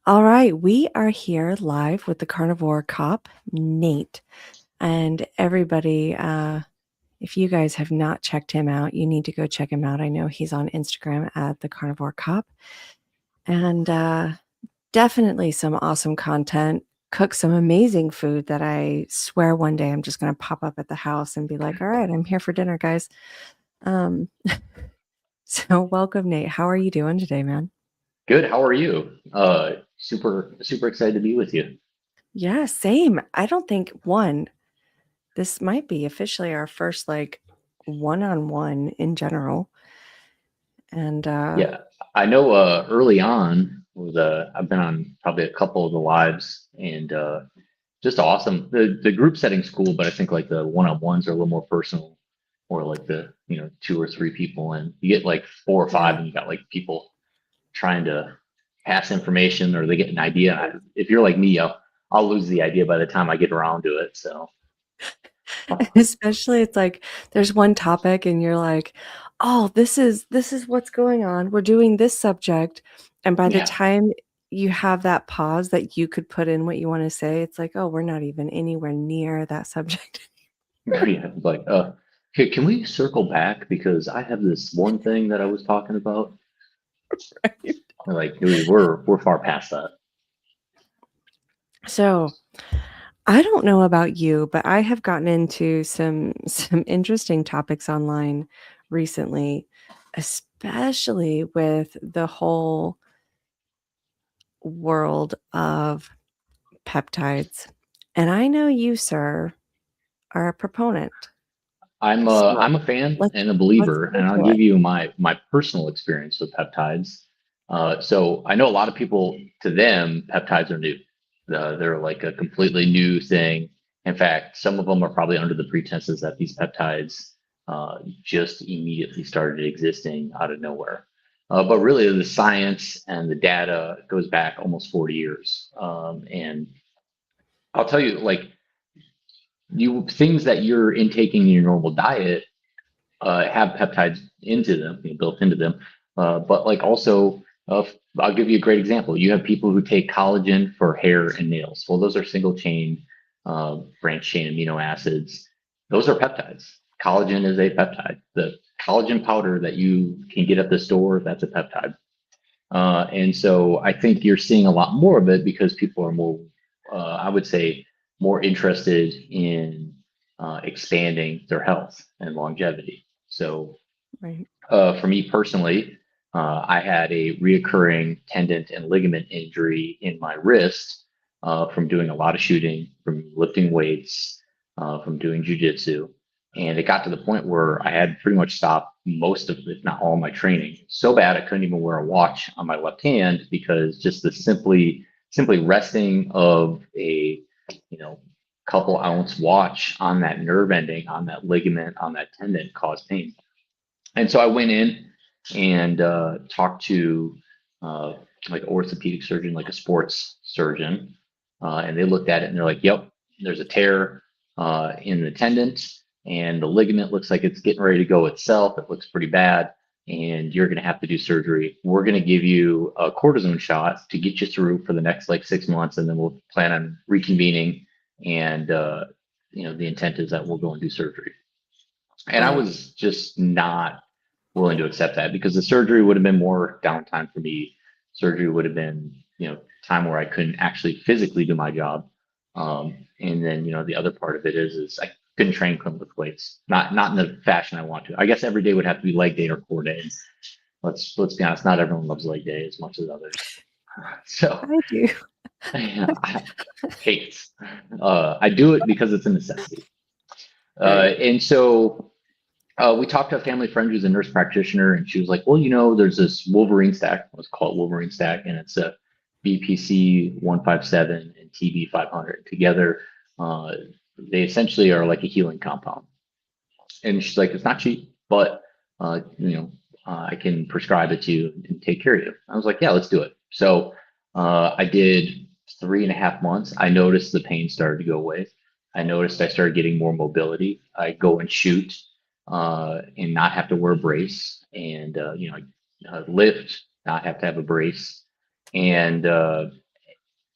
All right, we are here live with the Carnivore Cop, Nate. And everybody, if you guys have not checked him out, you need to go check him out. I know he's on Instagram at the Carnivore Cop. And definitely some awesome content. Cook some amazing food that I swear one day I'm just going to pop up at the house and be like, all right, I'm here for dinner, guys. Um, so welcome, Nate. How are you doing today, man? Good. How are you? Super excited to be with you. Yeah, same. I don't think this might be officially our first like one-on-one in general. And Yeah, I know. Early on was I've been on probably a couple of the lives and just awesome. The group setting's cool, but I think like the one-on-ones are a little more personal, or like the two or three people, and you get like four or five, yeah. and you got like people trying to pass information or they get an idea. If you're like me, I'll lose the idea by the time I get around to it. So. Especially it's like there's one topic and you're like, "Oh, this is what's going on. We're doing this subject." And by the Yeah. time you have that pause that you could put in what you want to say, it's like, "Oh, we're not even anywhere near that subject." Yeah, like, can we circle back because I have this one thing that I was talking about. Right? Like, we're far past that. So, I don't know about you, but I have gotten into some interesting topics online recently, especially with the whole world of peptides. And I know you, sir, are a proponent. So I'm a fan let's and a let's believer, get and I'll into it. give you my personal experience with peptides. So I know a lot of people, to them, peptides are new. They're like a completely new thing. In fact, some of them are probably under the pretenses that these peptides just immediately started existing out of nowhere. But really, the science and the data goes back almost 40 years. And I'll tell you, like, you things that you're intaking in your normal diet have peptides into them, built into them. But like also, I'll give you a great example. You have people who take collagen for hair and nails. Well, those are single chain, branch chain amino acids. Those are peptides. Collagen is a peptide. The collagen powder that you can get at the store, that's a peptide. And so I think you're seeing a lot more of it because people are more, I would say, more interested in expanding their health and longevity. So Right. for me personally, I had a reoccurring tendon and ligament injury in my wrist from doing a lot of shooting, from lifting weights, from doing jujitsu. And it got to the point where I had pretty much stopped most of, if not all, my training. So bad I couldn't even wear a watch on my left hand because just the simply resting of a couple ounce watch on that nerve ending, on that ligament, on that tendon caused pain. And so I went in and talked to uh, like an orthopedic surgeon, like a sports surgeon, and they looked at it and they're like, "Yep, there's a tear in the tendon, and the ligament looks like it's getting ready to go itself. It looks pretty bad, and you're going to have to do surgery. We're going to give you a cortisone shot to get you through for the next like 6 months, and then we'll plan on reconvening. And the intent is that we'll go and do surgery." And I Right. was just not willing to accept that because the surgery would have been more downtime for me. Surgery would have been, time where I couldn't actually physically do my job. And then, the other part of it is I couldn't train with weights, not in the fashion I want to. I guess every day would have to be leg day or core day. And let's be honest, not everyone loves leg day as much as others. So I do. I hate. I do it because it's a necessity. Right. And so we talked to a family friend who's a nurse practitioner, and she was like, "Well, there's this Wolverine stack. Let's call it Wolverine stack, and it's a BPC 157 and TB 500 together. Uh, they essentially are like a healing compound." And she's like, "It's not cheap, but I can prescribe it to you and take care of you." I was like, "Yeah, let's do it." So I did 3.5 months. I noticed the pain started to go away. I noticed I started getting more mobility. I go and shoot and not have to wear a brace, and lift, not have to have a brace, and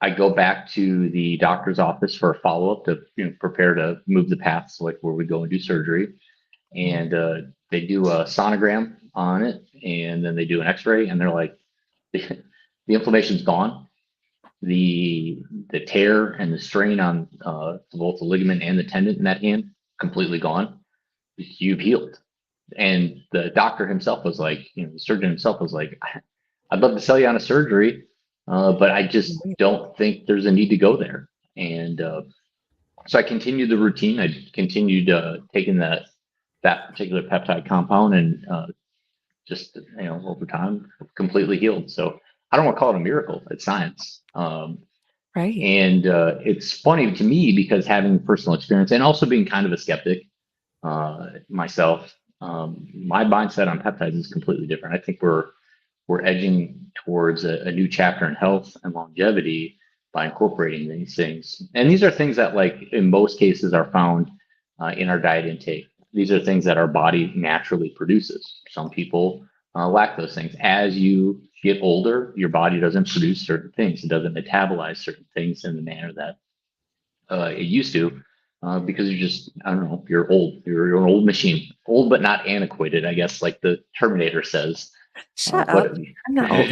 I go back to the doctor's office for a follow-up to prepare to move the paths like where we go and do surgery. And they do a sonogram on it, and then they do an X-ray, and they're like, the inflammation's gone. The tear and the strain on both the ligament and the tendon in that hand completely gone. You've healed. And the doctor himself was like, the surgeon himself was like, I'd love to sell you on a surgery, but I just don't think there's a need to go there. And so I continued the routine. I continued taking that particular peptide compound, and just over time completely healed. So I don't want to call it a miracle. It's science. Right. And it's funny to me because having personal experience and also being kind of a skeptic myself, my mindset on peptides is completely different. I think we're edging towards a new chapter in health and longevity by incorporating these things. And these are things that, like in most cases, are found in our diet intake. These are things that our body naturally produces. Some people lack those things. As you get older, your body doesn't produce certain things. It doesn't metabolize certain things in the manner that it used to, because you're just, I don't know, you're old. You're an old machine, old but not antiquated, I guess, like the Terminator says. Shut up. I'm not old.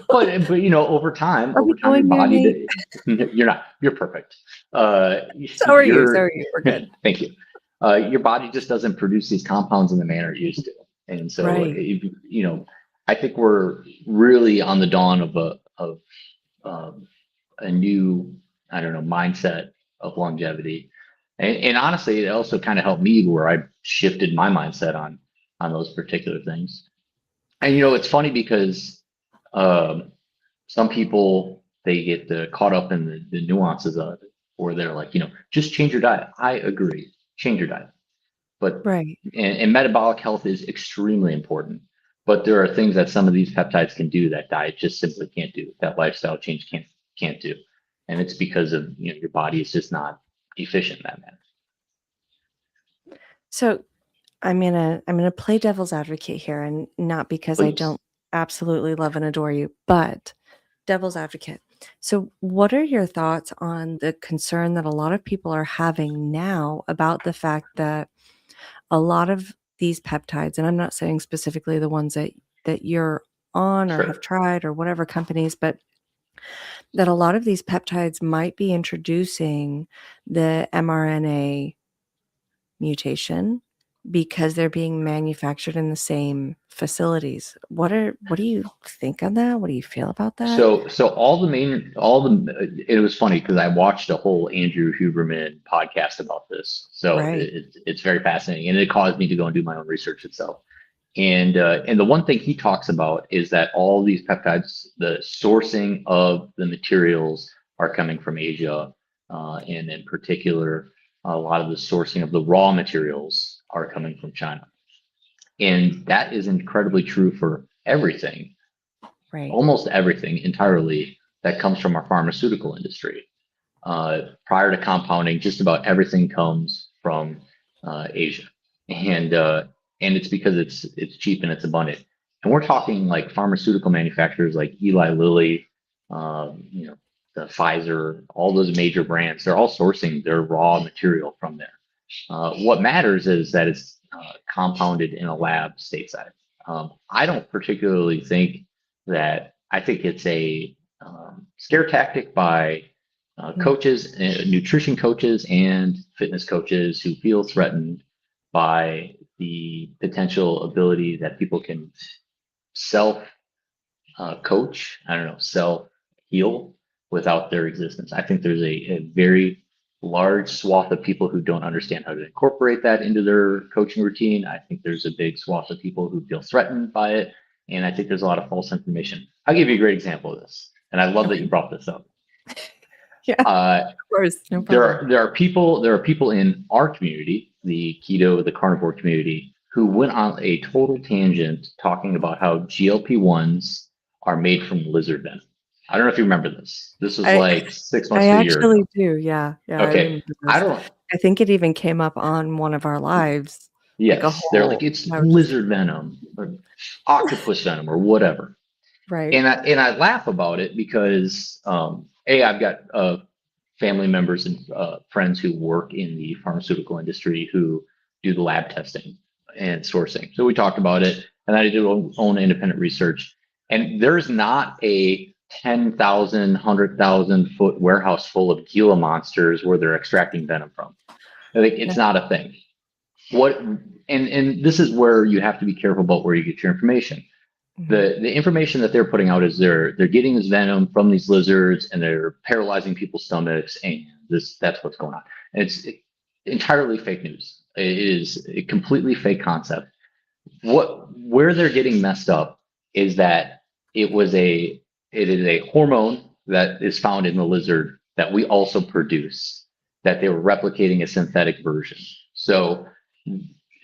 but over time, your body, you're not. You're perfect. So are you. We're good. Thank you. Your body just doesn't produce these compounds in the manner it used to, and so I think we're really on the dawn of a new, I don't know, mindset of longevity, and honestly, it also kind of helped me where I shifted my mindset on those particular things. And it's funny because some people, they get caught up in the nuances of it, or they're like, just change your diet. I agree, change your diet, but right. And metabolic health is extremely important. But there are things that some of these peptides can do that diet just simply can't do. That lifestyle change can't do, and it's because of your body is just not efficient in that manner. So I'm gonna play devil's advocate here, and not because Please. I don't absolutely love and adore you, but devil's advocate. So what are your thoughts on the concern that a lot of people are having now about the fact that a lot of these peptides, and I'm not saying specifically the ones that you're on or have tried or whatever companies, but that a lot of these peptides might be introducing the mRNA mutation because they're being manufactured in the same facilities. What do you think on that? What do you feel about that? So it was funny because I watched a whole Andrew Huberman podcast about this. So it's very fascinating, and it caused me to go and do my own research itself. And the one thing he talks about is that all these peptides, the sourcing of the materials are coming from Asia, and in particular, a lot of the sourcing of the raw materials are coming from China. And that is incredibly true for everything, almost everything entirely that comes from our pharmaceutical industry. Prior to compounding, just about everything comes from Asia, and it's because it's cheap and it's abundant. And we're talking like pharmaceutical manufacturers like Eli Lilly, the Pfizer, all those major brands. They're all sourcing their raw material from there. What matters is that it's compounded in a lab stateside. I don't particularly think that. I think it's a scare tactic by coaches, nutrition coaches, and fitness coaches who feel threatened by the potential ability that people can self coach, I don't know, self heal without their existence. I think there's a very large swath of people who don't understand how to incorporate that into their coaching routine. I think there's a big swath of people who feel threatened by it. And I think there's a lot of false information. I'll give you a great example of this. And I love that you brought this up. Yeah, of course. No problem. There are people in our community, the carnivore community, who went on a total tangent talking about how GLP-1s are made from lizard venom. I don't know if you remember this. This was like 6 months to a year ago. I actually do. Yeah. Okay. I think it even came up on one of our lives. Yes. They're like, it's lizard venom or octopus venom or whatever. Right. And I laugh about it because I've got family members and friends who work in the pharmaceutical industry who do the lab testing and sourcing. So we talked about it, and I did own independent research. And there's not a 10,000, 100,000 foot warehouse full of Gila monsters where they're extracting venom from. Like, Yeah. it's not a thing. What and this is where you have to be careful about where you get your information. Mhm. The information that they're putting out is they're getting this venom from these lizards and they're paralyzing people's stomachs, and that's what's going on. And it's entirely fake news. It is a completely fake concept. Where they're getting messed up is that it is a hormone that is found in the lizard that we also produce, that they were replicating a synthetic version. So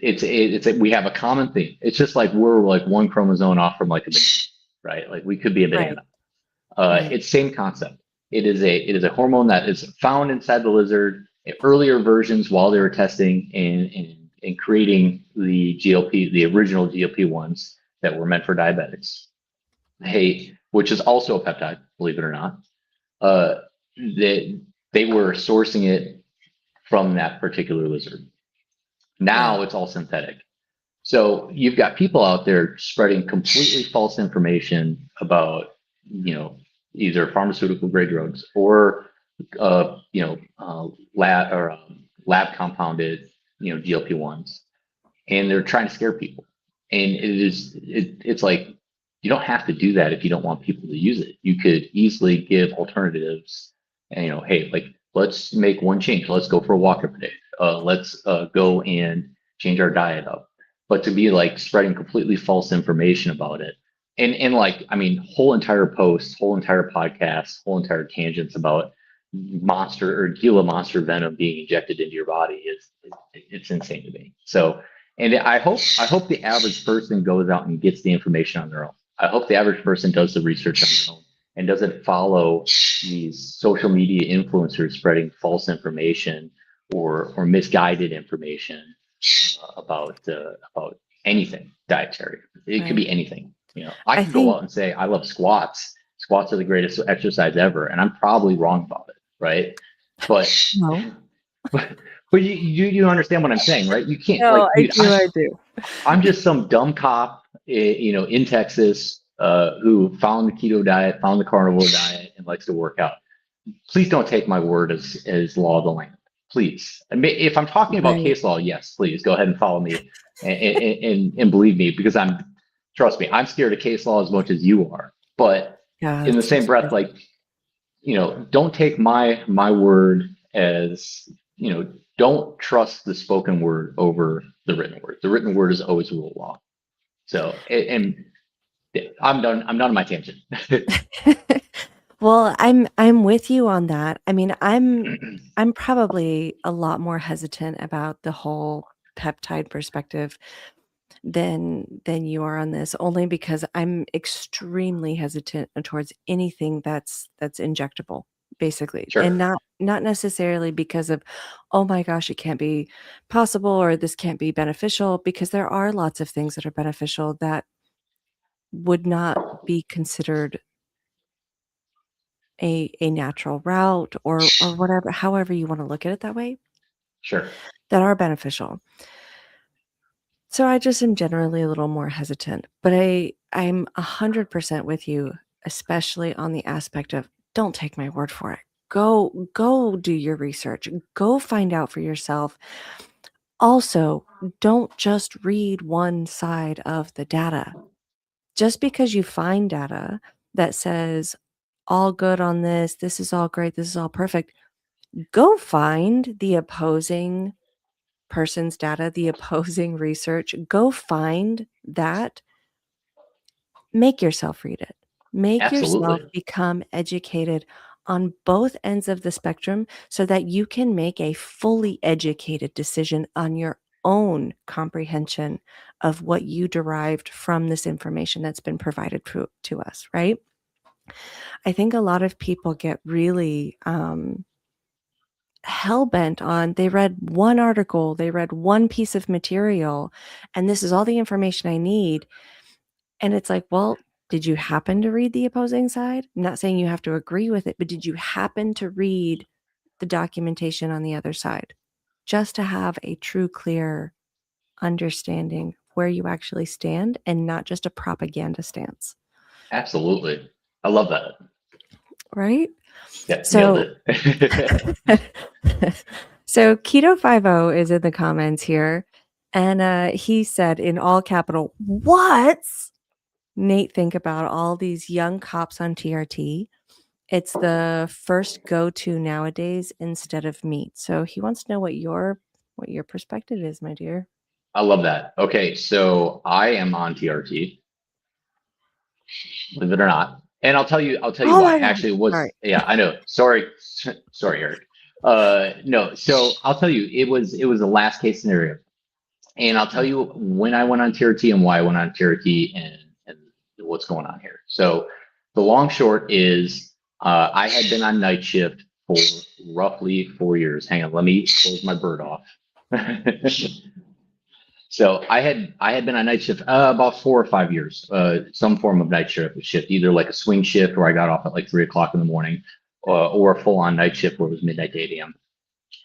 we have a common theme. It's just like we're like one chromosome off from like a banana, right? Like we could be a Right. banana. Right. It's same concept. It is a hormone that is found inside the lizard in earlier versions while they were testing and creating the original GLP ones that were meant for diabetics. Hey, which is also a peptide, believe it or not. Uh, they were sourcing it from that particular lizard. Yeah. Now it's all synthetic. So you've got people out there spreading completely false information about, either pharmaceutical grade drugs or, lab compounded, GLP ones, and they're trying to scare people. And it's like you don't have to do that if you don't want people to use it. You could easily give alternatives, and hey, like let's make one change. Let's go for a walk every day. Let's go and change our diet up. But to be like spreading completely false information about it, and like I mean, whole entire posts, whole entire podcasts, whole entire tangents about monster or Gila monster venom being injected into your body is it's insane to me. So, and I hope the average person goes out and gets the information on their own. I hope the average person does the research on their own and doesn't follow these social media influencers spreading false information or misguided information about anything dietary. It could Right. be anything. I I could go think out and say I love squats. Squats are the greatest exercise ever, and I'm probably wrong about it, right? But no. but you understand what I'm saying, right? You can't No, like, I dude. do. I do. I'm just some dumb cop, in Texas, who found the keto diet, found the carnivore diet, and likes to work out. Please don't take my word as law of the land. Please. I mean, if I'm talking about Right. case law, yes, please go ahead and follow me and believe me, because trust me, I'm scared of case law as much as you are. But Yeah, in the that's same breath, crazy. like, don't take my word as, don't trust the spoken word over the written word. The written word is always rule of law. So, and I'm done. I'm done on my tangent. Well, I'm with you on that. I mean, I'm probably a lot more hesitant about the whole peptide perspective than you are on this, only because I'm extremely hesitant towards anything that's injectable, basically. And Sure, not necessarily because of, oh my gosh, it can't be possible or this can't be beneficial, because there are lots of things that are beneficial that would not be considered a natural route or whatever, however you want to look at it that way, sure, that are beneficial. So I just am generally a little more hesitant, but I'm 100% with you, especially on the aspect of don't take my word for it. Go do your research. Go find out for yourself. Also, don't just read one side of the data. Just because you find data that says all good on this, this is all great, this is all perfect, go find the opposing person's data, the opposing research. Go find that. Make yourself read it. Make yourself absolutely, become educated on both ends of the spectrum so that you can make a fully educated decision on your own comprehension of what you derived from this information that's been provided to us, right? I think a lot of people get really hell bent on, they read one article, they read one piece of material, and this is all the information I need. And it's like, well, Did you happen to read the opposing side? I'm not saying you have to agree with it, but did you happen to read the documentation on the other side? Just to have a true, clear understanding where you actually stand and not just a propaganda stance. Absolutely. I love that. Right? Yeah, nailed So it. so Keto50 is in the comments here. And he said in all capital, "What's Nate think about all these young cops on TRT? It's the first go-to nowadays instead of meat." So he wants to know what your perspective is, my dear. I love that. Okay, so I am on TRT, believe it or not. And I'll tell you Oh why. my god. Actually, it Sorry. was, yeah, I know. Sorry, sorry, Eric. No, so I'll tell you, it was the last case scenario. And I'll tell you when I went on TRT and why I went on TRT and what's going on here. So the long short is I had been on night shift for roughly 4 years. Hang on, let me close my bird off. So I had been on night shift about 4 or 5 years, some form of night shift, either like a swing shift where I got off at like 3 o'clock in the morning, or a full on night shift where it was midnight to 8 a.m.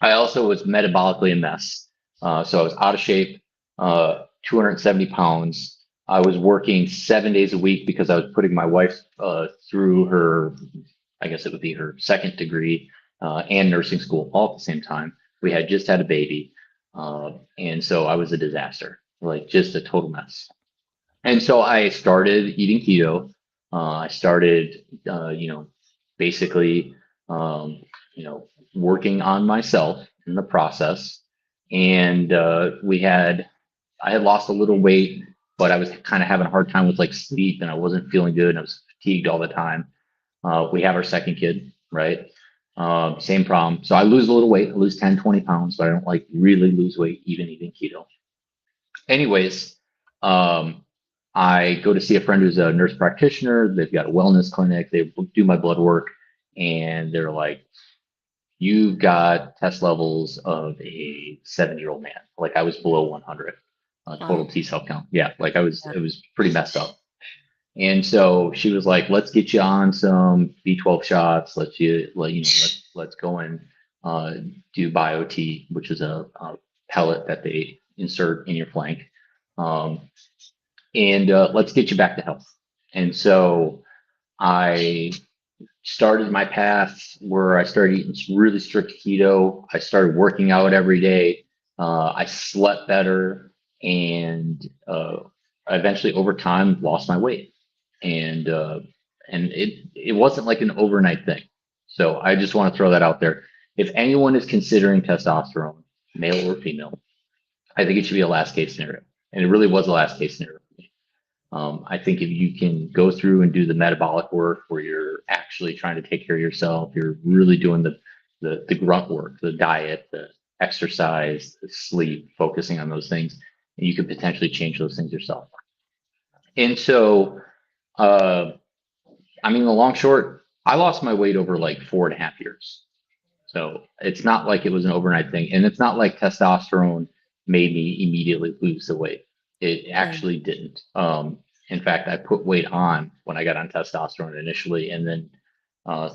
I also was metabolically a mess. So I was out of shape, 270 pounds. I was working 7 days a week because I was putting my wife through her, I guess it would be her second degree, and nursing school all at the same time. We had just had a baby. And so I was a disaster, like just a total mess. And so I started eating keto. I started, basically, um, working on myself in the process. And I had lost a little weight, but I was kind of having a hard time with like sleep, and I wasn't feeling good, and I was fatigued all the time. We have our second kid, right? Same problem. So I lose a little weight, I lose 10, 20 pounds, but I don't like really lose weight, even eating keto. Anyways, um, I go to see a friend who's a nurse practitioner. They've got a wellness clinic. They do my blood work, and they're like, "You've got test levels of a 7-year-old man." Like I was below 100, total Wow. T cell count. Yeah, like I was. Yeah. It was pretty messed up. And so she was like, "Let's get you on some B12 shots. Let's go and uh, do BioT, which is a pellet that they insert in your flank, um, and let's get you back to health." And so I started my path where I started eating really strict keto. I started working out every day. I slept better, and I eventually, over time, lost my weight. And it wasn't like an overnight thing. So I just want to throw that out there. If anyone is considering testosterone, male or female, I think it should be a last case scenario, and it really was a last case scenario. I think if you can go through and do the metabolic work where you're actually trying to take care of yourself, you're really doing the grunt work, the diet, the exercise, the sleep, focusing on those things, and you could potentially change those things yourself. And so, uh, I mean, the long short, I lost my weight over like 4.5 years. So it's not like it was an overnight thing, and it's not like testosterone made me immediately lose the weight. It Right. actually didn't. In fact, I put weight on when I got on testosterone initially, and then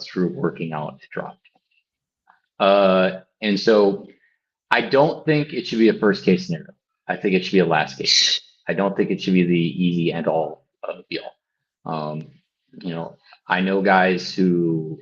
through working out, it dropped. And so I don't think it should be a first case scenario. I think it should be a last case. I don't think it should be the easy end all be all. Um, you know, I know guys who,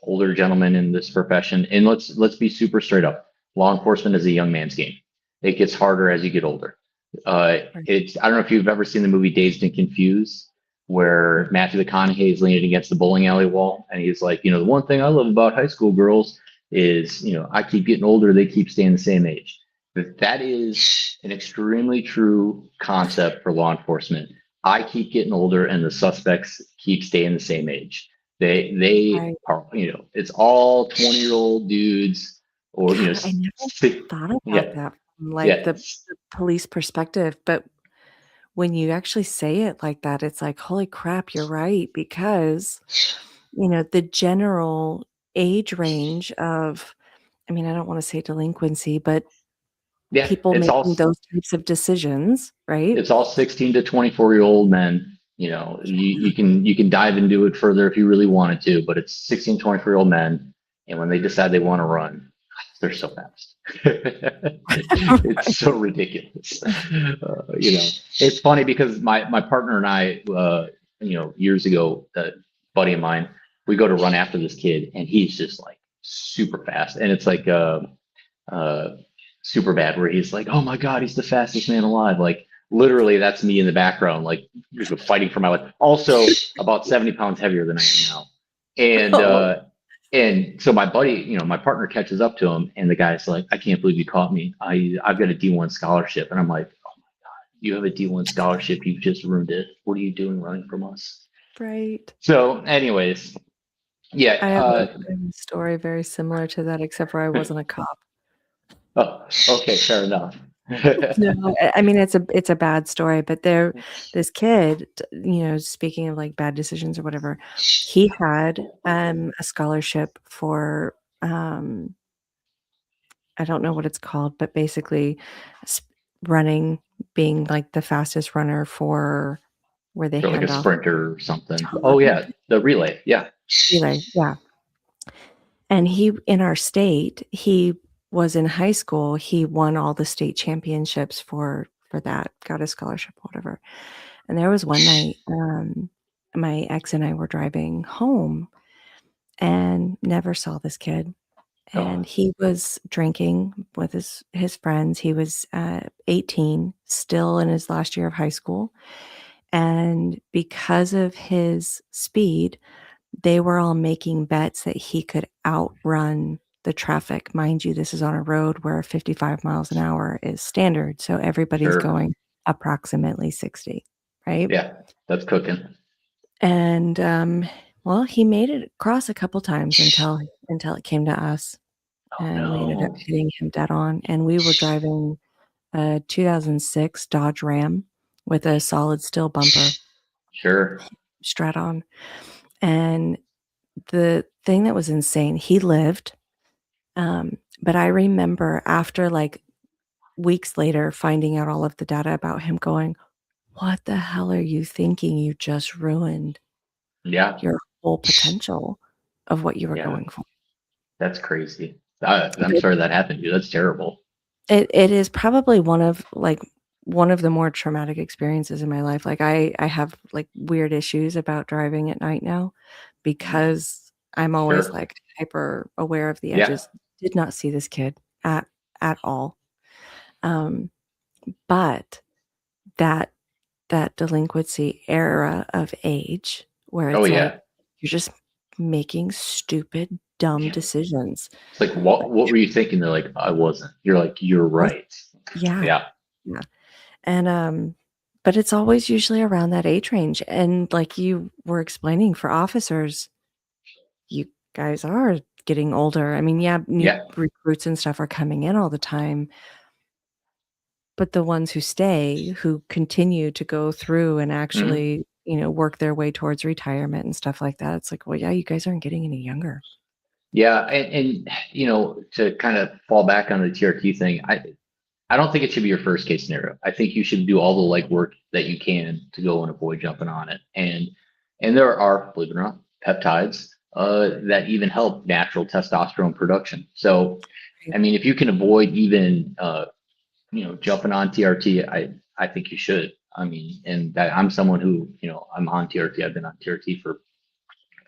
older gentlemen in this profession, and let's be super straight up. Law enforcement is a young man's game. It gets harder as you get older. Right. It's I don't know if you've ever seen the movie Dazed and Confused, where Matthew McConaughey is leaning against the bowling alley wall, and he's like, the one thing I love about high school girls is, I keep getting older, they keep staying the same age. That is an extremely true concept for law enforcement. I keep getting older, and the suspects keep staying the same age. They Right. are, it's all 20-year-old dudes, or God, I never thought about yeah, that from like yeah, the police perspective, but when you actually say it like that, it's like, holy crap, you're right. Because, the general age range of, I mean, I don't want to say delinquency, but yeah. people It's making all those types of decisions, right? it's all 16 to 24-year-old men. You can dive into it further if you really wanted to, but it's 16, 24-year-old men, and when they decide they want to run, they're so fast. It's so ridiculous. It's funny because my partner and I, years ago, a buddy of mine, we go to run after this kid, and he's just like super fast, and it's like uh, super bad where he's like, oh my god, he's the fastest man alive. Like literally, that's me in the background, like fighting for my life. Also, about 70 pounds heavier than I am now, and Oh, and so my buddy, my partner catches up to him, and the guy's like, I can't believe you caught me. I've got a D1 scholarship, and I'm like, oh, you have a D1 scholarship, you've just ruined it. What are you doing running from us? right. So, anyways, yeah. I have a story very similar to that, except for I wasn't a cop. Oh, okay, fair enough. No, I mean it's a bad story, but this kid, speaking of like bad decisions or whatever, he had a scholarship for I don't know what it's called, but basically s- running, being like the fastest runner for where they Or like a hand off sprinter or something. Oh yeah, the relay. Yeah, relay. Yeah. And he, in our state, he was in high school, he won all the state championships for that, got a scholarship, whatever. And there was one night, my ex and I were driving home and never saw this kid. oh, And he was drinking with his friends. He was 18, still in his last year of high school. And because of his speed, they were all making bets that he could outrun the traffic. Mind you, this is on a road where 55 miles an hour is standard, so everybody's sure. going approximately 60, right? Yeah, that's cooking. And, well, he made it across a couple times until it came to us, Oh and we ended up no. hitting him dead on, and we were driving a 2006 Dodge Ram with a solid steel bumper, Sure. Strat-on, and the thing that was insane, he lived. But I remember after, like, weeks later finding out all of the data about him going, "What the hell are you thinking? You just ruined Yeah. your whole potential of what you were Yeah. going for." That's crazy. I'm But sorry that happened to you. That's terrible. it is probably one of the more traumatic experiences in my life. Like, I have, like, weird issues about driving at night now because I'm always, Sure. like, hyper aware of the Yeah. edges. Did not see this kid at all. Um, but that delinquency era of age where Oh it's like, yeah. you're just making stupid, dumb decisions. It's like what were you thinking? They're like, I wasn't. You're like, you're Was right. Yeah, Yeah. yeah, and, but it's always usually around that age range, and like you were explaining for officers, you guys are getting older. I mean, yeah, new Yeah. recruits and stuff are coming in all the time, but the ones who stay, who continue to go through and Mhm. actually, work their way towards retirement and stuff like that, it's like, well, yeah, you guys aren't getting any younger. Yeah. And to kind of fall back on the TRT thing, I don't think it should be your first case scenario. I think you should do all the legwork that you can to go and avoid jumping on it. And there are, believe it or not, peptides that even help natural testosterone production. So, Right. I mean, if you can avoid even jumping on TRT, I think you should. I mean, and that I'm someone who I'm on TRT. I've been on TRT for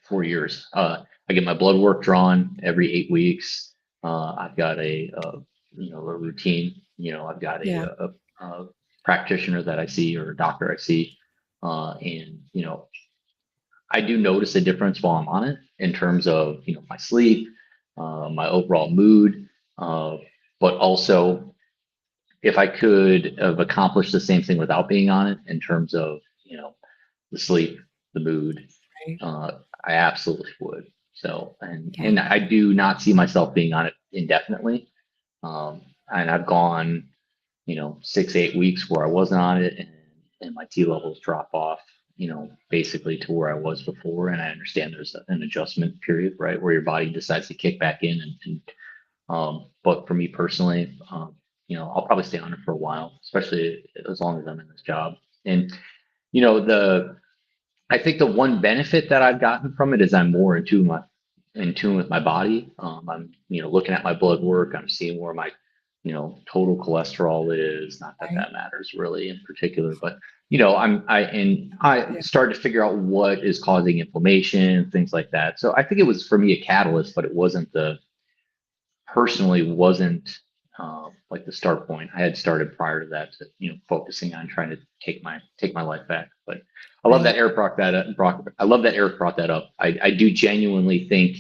4 years. I get my blood work drawn every 8 weeks. I've got a routine. I've got Yeah. a practitioner that I see or a doctor I see, and I do notice a difference while I'm on it in terms of my sleep, my overall mood, uh, but also if I could have accomplished the same thing without being on it in terms of the sleep, the mood, Right. uh, I absolutely would. So, Yeah. and I do not see myself being on it indefinitely. And I've gone, 6, 8 weeks where I wasn't on it, and my T levels drop off, basically to where I was before. And I understand there's an adjustment period, right, where your body decides to kick back in. But for me personally, I'll probably stay on it for a while, especially as long as I'm in this job. And the I think the one benefit that I've gotten from it is I'm more in tune with my body. I'm, looking at my blood work. I'm seeing where my, total cholesterol is. Not that Right. that matters really in particular, but I Yeah. started to figure out what is causing inflammation, things like that. So I think it was for me a catalyst, but it wasn't like the start point. I had started prior to that, to, focusing on trying to take my life back. But I love that Right. Eric brought that up. I love that Eric brought that up. I do genuinely think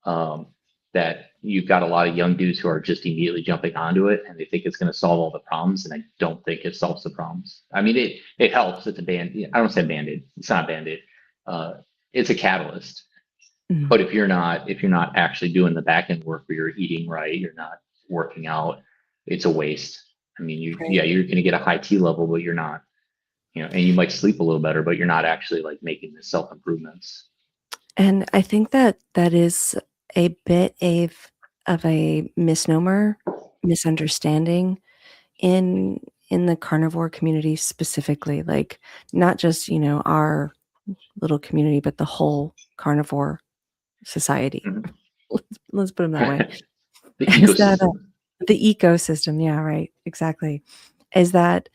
um, that you've got a lot of young dudes who are just immediately jumping onto it and they think it's going to solve all the problems, and I don't think it solves the problems. I mean, it helps. It's a band. I don't say band-aid. It's not a band-aid. Uh, it's a catalyst. Mm. But if you're not actually doing the back end work where you're eating right, you're not working out, it's a waste. I mean, Right. you're going to get a high T level, but you're not, and you might sleep a little better, but you're not actually like making the self improvements. And I think that that is a bit of a misnomer, misunderstanding in the carnivore community specifically, like not just, our little community, but the whole carnivore society. Mhm. Let's put them that way. The Is that ecosystem. the ecosystem? Yeah, right. Exactly. Is that,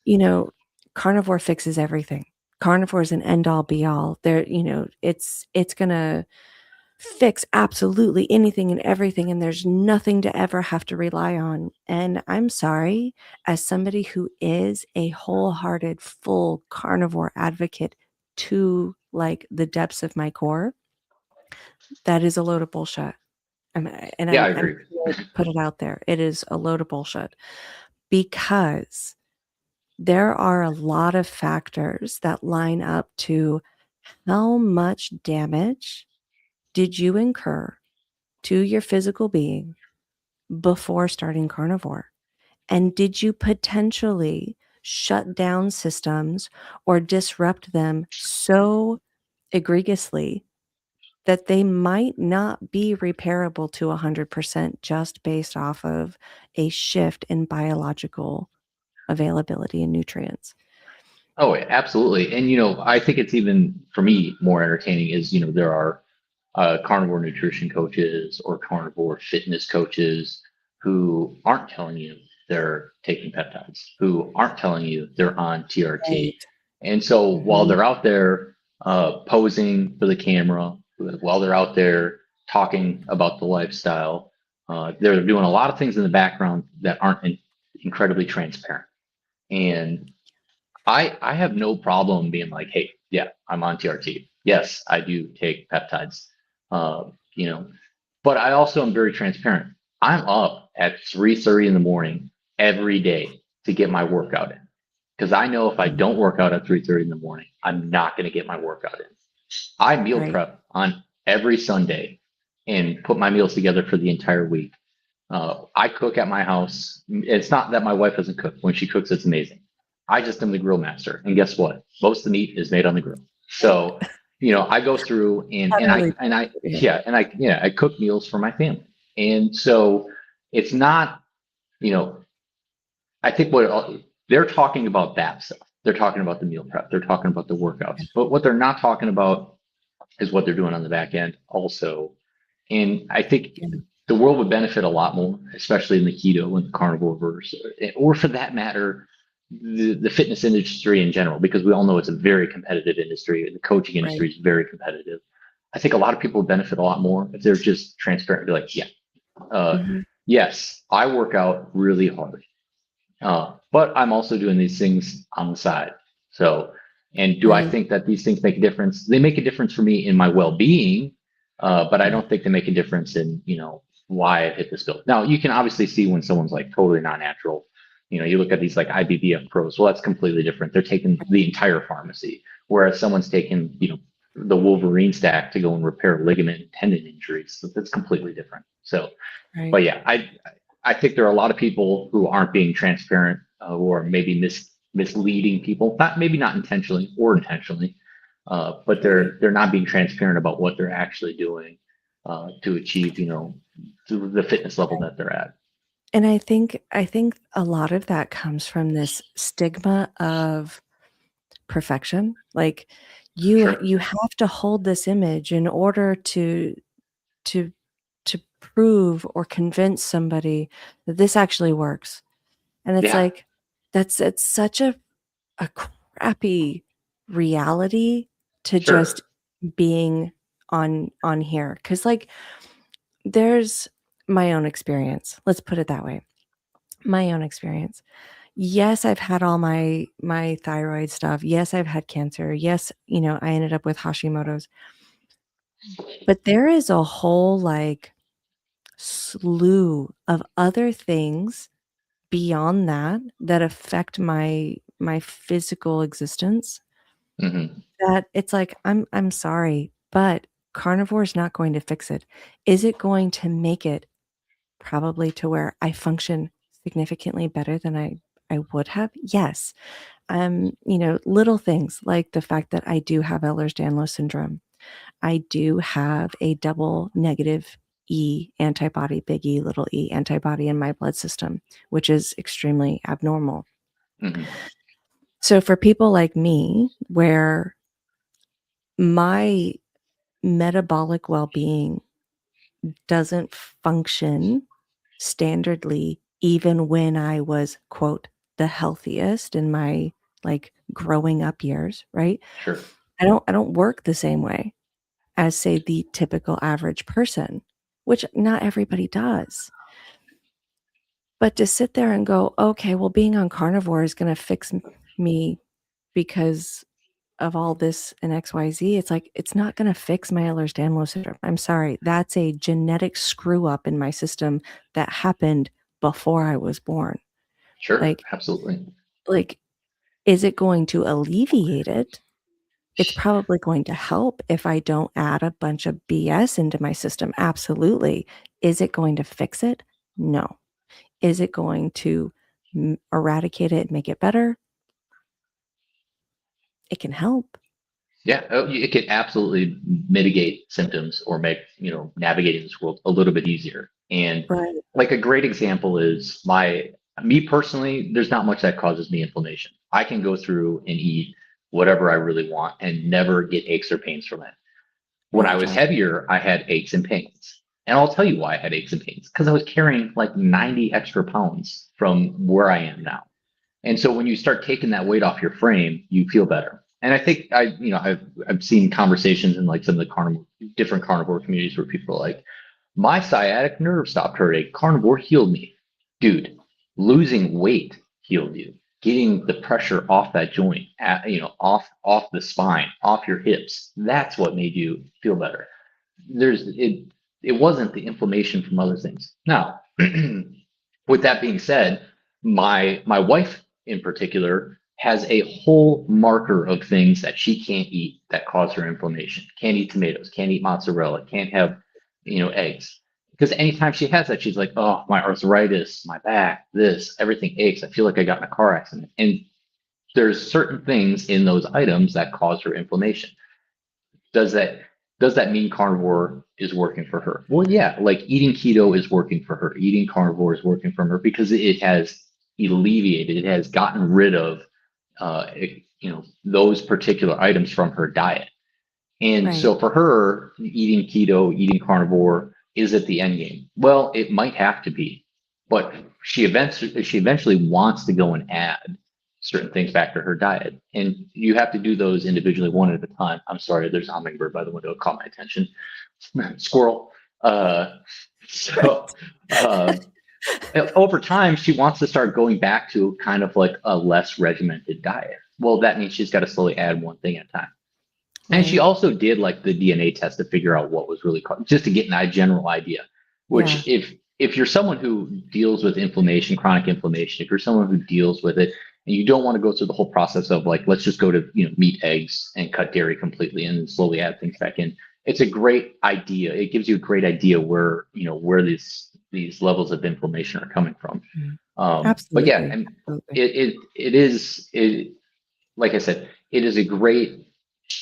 you know, carnivore fixes everything. Carnivore is an end all be all. There, it's gonna fix absolutely anything and everything, and there's nothing to ever have to rely on. And I'm sorry, as somebody who is a wholehearted, full carnivore advocate to like the depths of my core, that is a load of bullshit. And Yeah, I I'm agree. gonna put it out there. It is a load of bullshit because there are a lot of factors that line up to how much damage did you incur to your physical being before starting carnivore? And did you potentially shut down systems or disrupt them so egregiously that they might not be repairable to 100% just based off of a shift in biological availability and nutrients? Oh, absolutely. And I think it's even for me more entertaining is there are carnivore nutrition coaches or carnivore fitness coaches who aren't telling you they're taking peptides, who aren't telling you they're on TRT. Right. And so while Mhm. they're out there posing for the camera, while they're out there talking about the lifestyle, they're doing a lot of things in the background that aren't incredibly transparent. And I have no problem being like, hey, yeah, I'm on TRT. Yes, I do take peptides. Uh, you know, but I also am very transparent. I'm up at 3:30 in the morning every day to get my workout in. Because I know if I Mhm. don't work out at 3:30 in the morning, I'm not going to get my workout in. I meal Right. prep on every Sunday and put my meals together for the entire week. I cook at my house. It's not that my wife doesn't cook. When she cooks, it's amazing. I just am the grill master. And guess what? Most of the meat is made on the grill. Right. So, I go through Utterly. I cook meals for my family. And so it's not, you know, I think they're talking about that stuff. They're talking about the meal prep. They're talking about the workouts. But what they're not talking about is what they're doing on the back end also. And I think Yeah. the world would benefit a lot more, especially in the keto and the carnivore verse, or for that matter, the fitness industry in general, because we all know it's a very competitive industry. The coaching Right. industry is very competitive. I think a lot of people would benefit a lot more if they're just transparent, be like, yeah, uh, Mhm. yes, I work out really hard. But I'm also doing these things on the side. So, and do I Right. think that these things make a difference? They make a difference for me in my well-being, but I Mhm. don't think they make a difference in, why I hit this bill. Now, you can obviously see when someone's like totally not natural. You look at these like IBBF pros. Well, that's completely different. They're taking the entire pharmacy, whereas someone's taking, the Wolverine stack to go and repair ligament and tendon injuries. So that's completely different. So, Right. but yeah, I think there are a lot of people who aren't being transparent, who are maybe misleading people, not intentionally or intentionally, but Right. they're not being transparent about what they're actually doing to achieve, the fitness level Right. that they're at. And I think a lot of that comes from this stigma of perfection. Like Sure. you have to hold this image in order to to prove or convince somebody that this actually works. And it's Yeah. like it's such a crappy reality to just Sure. being on here. 'Cause like there's my own experience. Let's put it that way. My own experience. Yes, I've had all my thyroid stuff. Yes, I've had cancer. Yes, I ended up with Hashimoto's. But there is a whole like slew of other things beyond that that affect my physical existence Hmm. that it's like I'm sorry, but carnivore is not going to fix it. Is it going to make it probably to where I function significantly better than I would have? Yes. Little things like the fact that I do have Ehlers-Danlos syndrome. I do have a double negative E antibody, big E, little e antibody in my blood system, which is extremely abnormal. Hmm. So for people like me, where my metabolic well-being doesn't function standardly, even when I was, quote, the healthiest in my like growing up years, right? Sure. I don't work the same way as say the typical average person, which not everybody does. But to sit there and go, okay, well, being on carnivore is going to fix me because of all this and XYZ, it's like it's not going to fix my Ehlers-Danlos syndrome. I'm sorry. That's a genetic screw up in my system that happened before I was born. Sure. Like Absolutely. like is it going to alleviate it? It's probably going to help if I don't add a bunch of BS into my system. Absolutely. Is it going to fix it? No. Is it going to eradicate it, make it better? It can help. Yeah, it can absolutely mitigate symptoms or make, navigating this world a little bit easier. And Right. like a great example is me personally, there's not much that causes me inflammation. I can go through and eat whatever I really want and never get aches or pains from it. When I You're was jealous. heavier, I had aches and pains. And I'll tell you why I had aches and pains, because I was carrying like 90 extra pounds from where I am now. And so when you start taking that weight off your frame, you feel better. And I think I've seen conversations in like some of the different carnivore communities where people are like, my sciatic nerve stopped hurting. Carnivore healed me. Dude, losing weight healed you. Getting the pressure off that joint, off the spine, off your hips. That's what made you feel better. It wasn't the inflammation from other things. Now, with that being said, my wife in particular has a whole marker of things that she can't eat that cause her inflammation. Can't eat tomatoes, can't eat mozzarella, can't have, eggs. Because anytime she has that, she's like, oh, my arthritis, my back, this, everything aches. I feel like I got in a car accident. And there's certain things in those items that cause her inflammation. Does that does that mean carnivore is working for her? Well, yeah, like eating keto is working for her. Eating carnivore is working for her because it has alleviated, it has gotten rid of, those particular items from her diet. And Right. so for her, eating keto, eating carnivore, is it the end game? Well, it might have to be, but she eventually wants to go and add certain things back to her diet. And you have to do those individually one at a time. I'm sorry, there's a hummingbird by the window. It caught my attention. Squirrel. So uh, over time, she wants to start going back to kind of like a less regimented diet. Well, that means she's got to slowly add one thing at a time. And she Right. also did like the DNA test to figure out what was really just to get a general idea. Yeah. Which, if you're someone who deals with inflammation, chronic inflammation, if you're someone who deals with it, and you don't want to go through the whole process of like, let's just go to meat, eggs, and cut dairy completely, and then slowly add things back in. It's a great idea. It gives you a great idea where these levels of inflammation are coming from. Mhm. But yeah, Absolutely. and Absolutely. it is it like I said, it is a great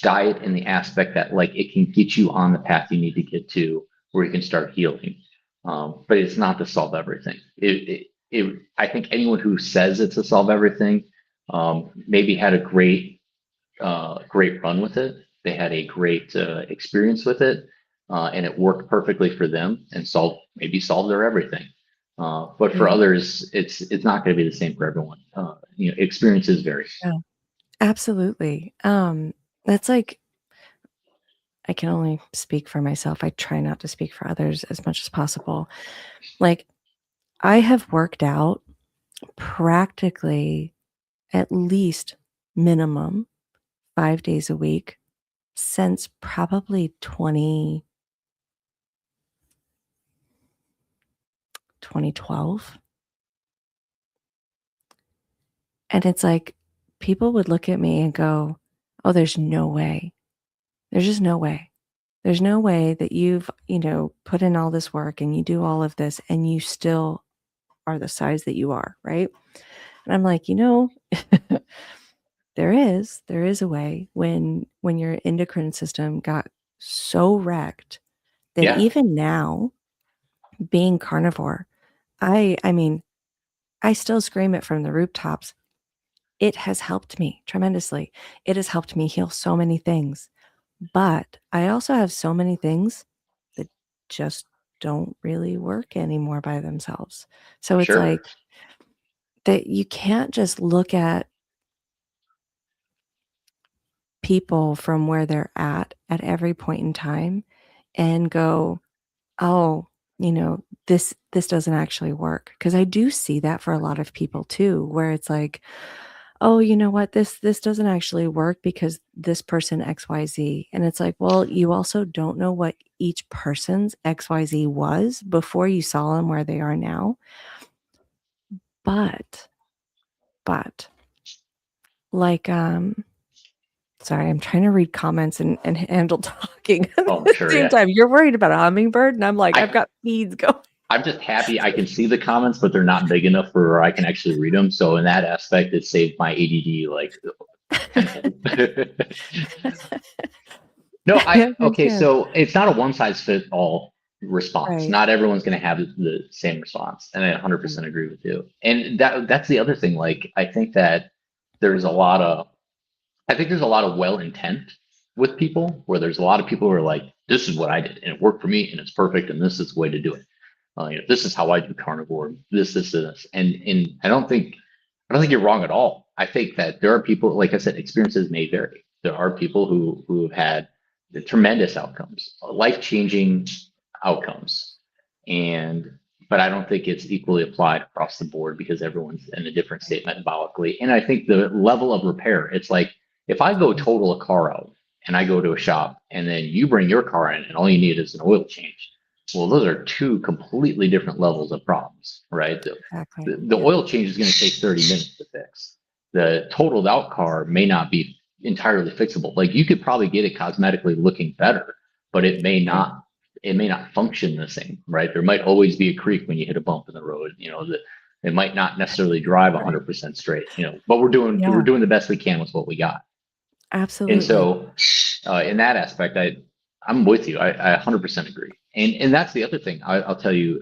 diet in the aspect that like it can get you on the path you need to get to where you can start healing. But it's not to solve everything. I think anyone who says it's to solve everything maybe had a great run with it, they had a great experience with it, and it worked perfectly for them and solved their everything. But for Yeah. others, it's not going to be the same for everyone. Experiences vary. Yeah. Absolutely. That's like I can only speak for myself. I try not to speak for others as much as possible. Like I have worked out practically at least minimum 5 days a week since probably 2012. And it's like people would look at me and go, "Oh, there's no way. There's just no way. There's no way that you've, put in all this work and you do all of this and you still are the size that you are, right?" And I'm like, there is a way when your endocrine system got so wrecked that Yeah, even now being carnivore, I mean, I still scream it from the rooftops. It has helped me tremendously. It has helped me heal so many things. But I also have so many things that just don't really work anymore by themselves. So it's sure, like that you can't just look at people from where they're at every point in time and go, "Oh, this doesn't actually work." Because I do see that for a lot of people too, where it's like, "Oh, you know what? This doesn't actually work because this person XYZ." And it's like, well, you also don't know what each person's XYZ was before you saw them where they are now. But but like sorry, I'm trying to read comments and handle talking at oh the sure, same yeah. time. You're worried about a hummingbird, and I'm like, I've I got feeds going. I'm just happy I can see the comments, but they're not big enough for I can actually read them. So in that aspect, it saved my ADD like tenfold. No, Yeah, good, okay, good. so it's not a one size fit all response. Right. Not everyone's going to have the same response, and I Right. 100% agree with you. And that's the other thing. Like, I think that there's a lot of I think there's a lot of well intent with people where there's a lot of people who are like, this is what I did and it worked for me and it's perfect and this is the way to do it. This is how I do carnivore. This, and I don't think you're wrong at all. I think that there are people, like I said, experiences may vary. There are people who have had the tremendous outcomes, life changing outcomes, and but I don't think it's equally applied across the board because everyone's in a different state metabolically. And I think the level of repair, it's like if I go total a car out and I go to a shop and then you bring your car in and all you need is an oil change. Well, those are two completely different levels of problems, right? The, Exactly. the, the Yeah. oil change is going to take 30 minutes to fix. The totaled out car may not be entirely fixable. Like you could probably get it cosmetically looking better, but Right. it may not function the same, right? There might always be a creak when you hit a bump in the road. It might not necessarily drive Right. 100% straight, but we're Yeah. doing the best we can with what we got. And Absolutely. so, in that aspect, I'm with you. I 100% agree. And that's the other thing. I'll tell you.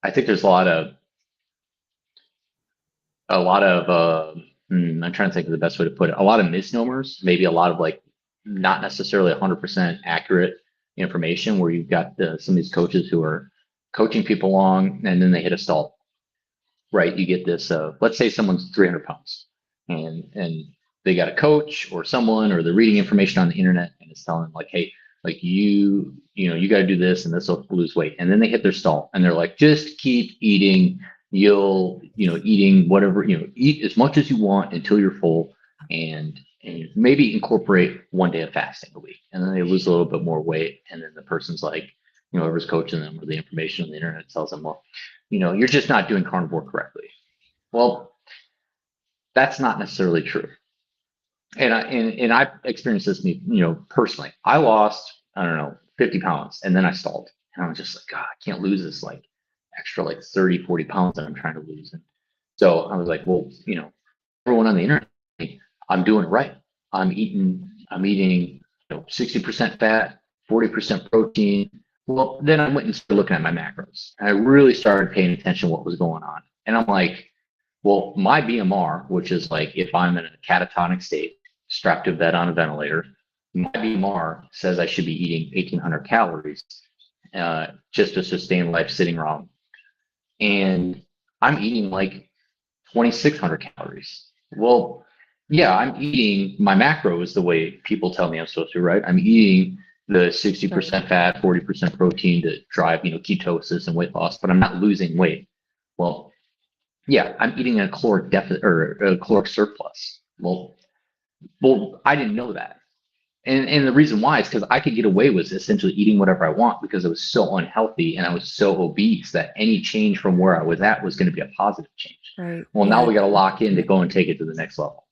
I think there's I'm trying to think of the best way to put it. A lot of misnomers, maybe a lot of like not necessarily 100% accurate information where you've got some of these coaches who are coaching people along and then they hit a stall, right? You get this, let's say someone's 300 pounds and they got a coach or someone, or they're reading information on the internet and it's telling them like, hey, like you got to do this and this will lose weight. And then they hit their stall and they're like, just keep eating. Eating whatever, eat as much as you want until you're full and maybe incorporate one day of fasting a week. And then they lose a little bit more weight. And then the person's like, whoever's coaching them or the information on the internet tells them, well, you're just not doing carnivore correctly. Well, that's not necessarily true. And I experienced this, personally. I lost, I don't know, 50 pounds and then I stalled. And I was just like, God, I can't lose this like extra like 30, 40 pounds that I'm trying to lose. And so I was like, well, everyone on the internet, I'm doing it right. I'm eating 60% fat, 40% protein. Well, then I went and started looking at my macros. And I really started paying attention to what was going on. And I'm like, well, my BMR, which is like if I'm in a catatonic state, strapped to a bed on a ventilator, my BMR says I should be eating 1,800 calories just to sustain life sitting around, and I'm eating like 2,600 calories. Well, yeah, I'm eating my macros the way people tell me I'm supposed to, right? I'm eating the Right. 60% fat, 40% protein to drive, ketosis and weight loss, but I'm not losing weight. Well, yeah, I'm eating a caloric deficit or a caloric surplus. Well, I didn't know that. And the reason why is because I could get away with essentially eating whatever I want because it was so unhealthy and I was so obese that any change from where I was at was going to be a positive change. Right. Well, now Yeah. we got to lock in to go and take it to the next level.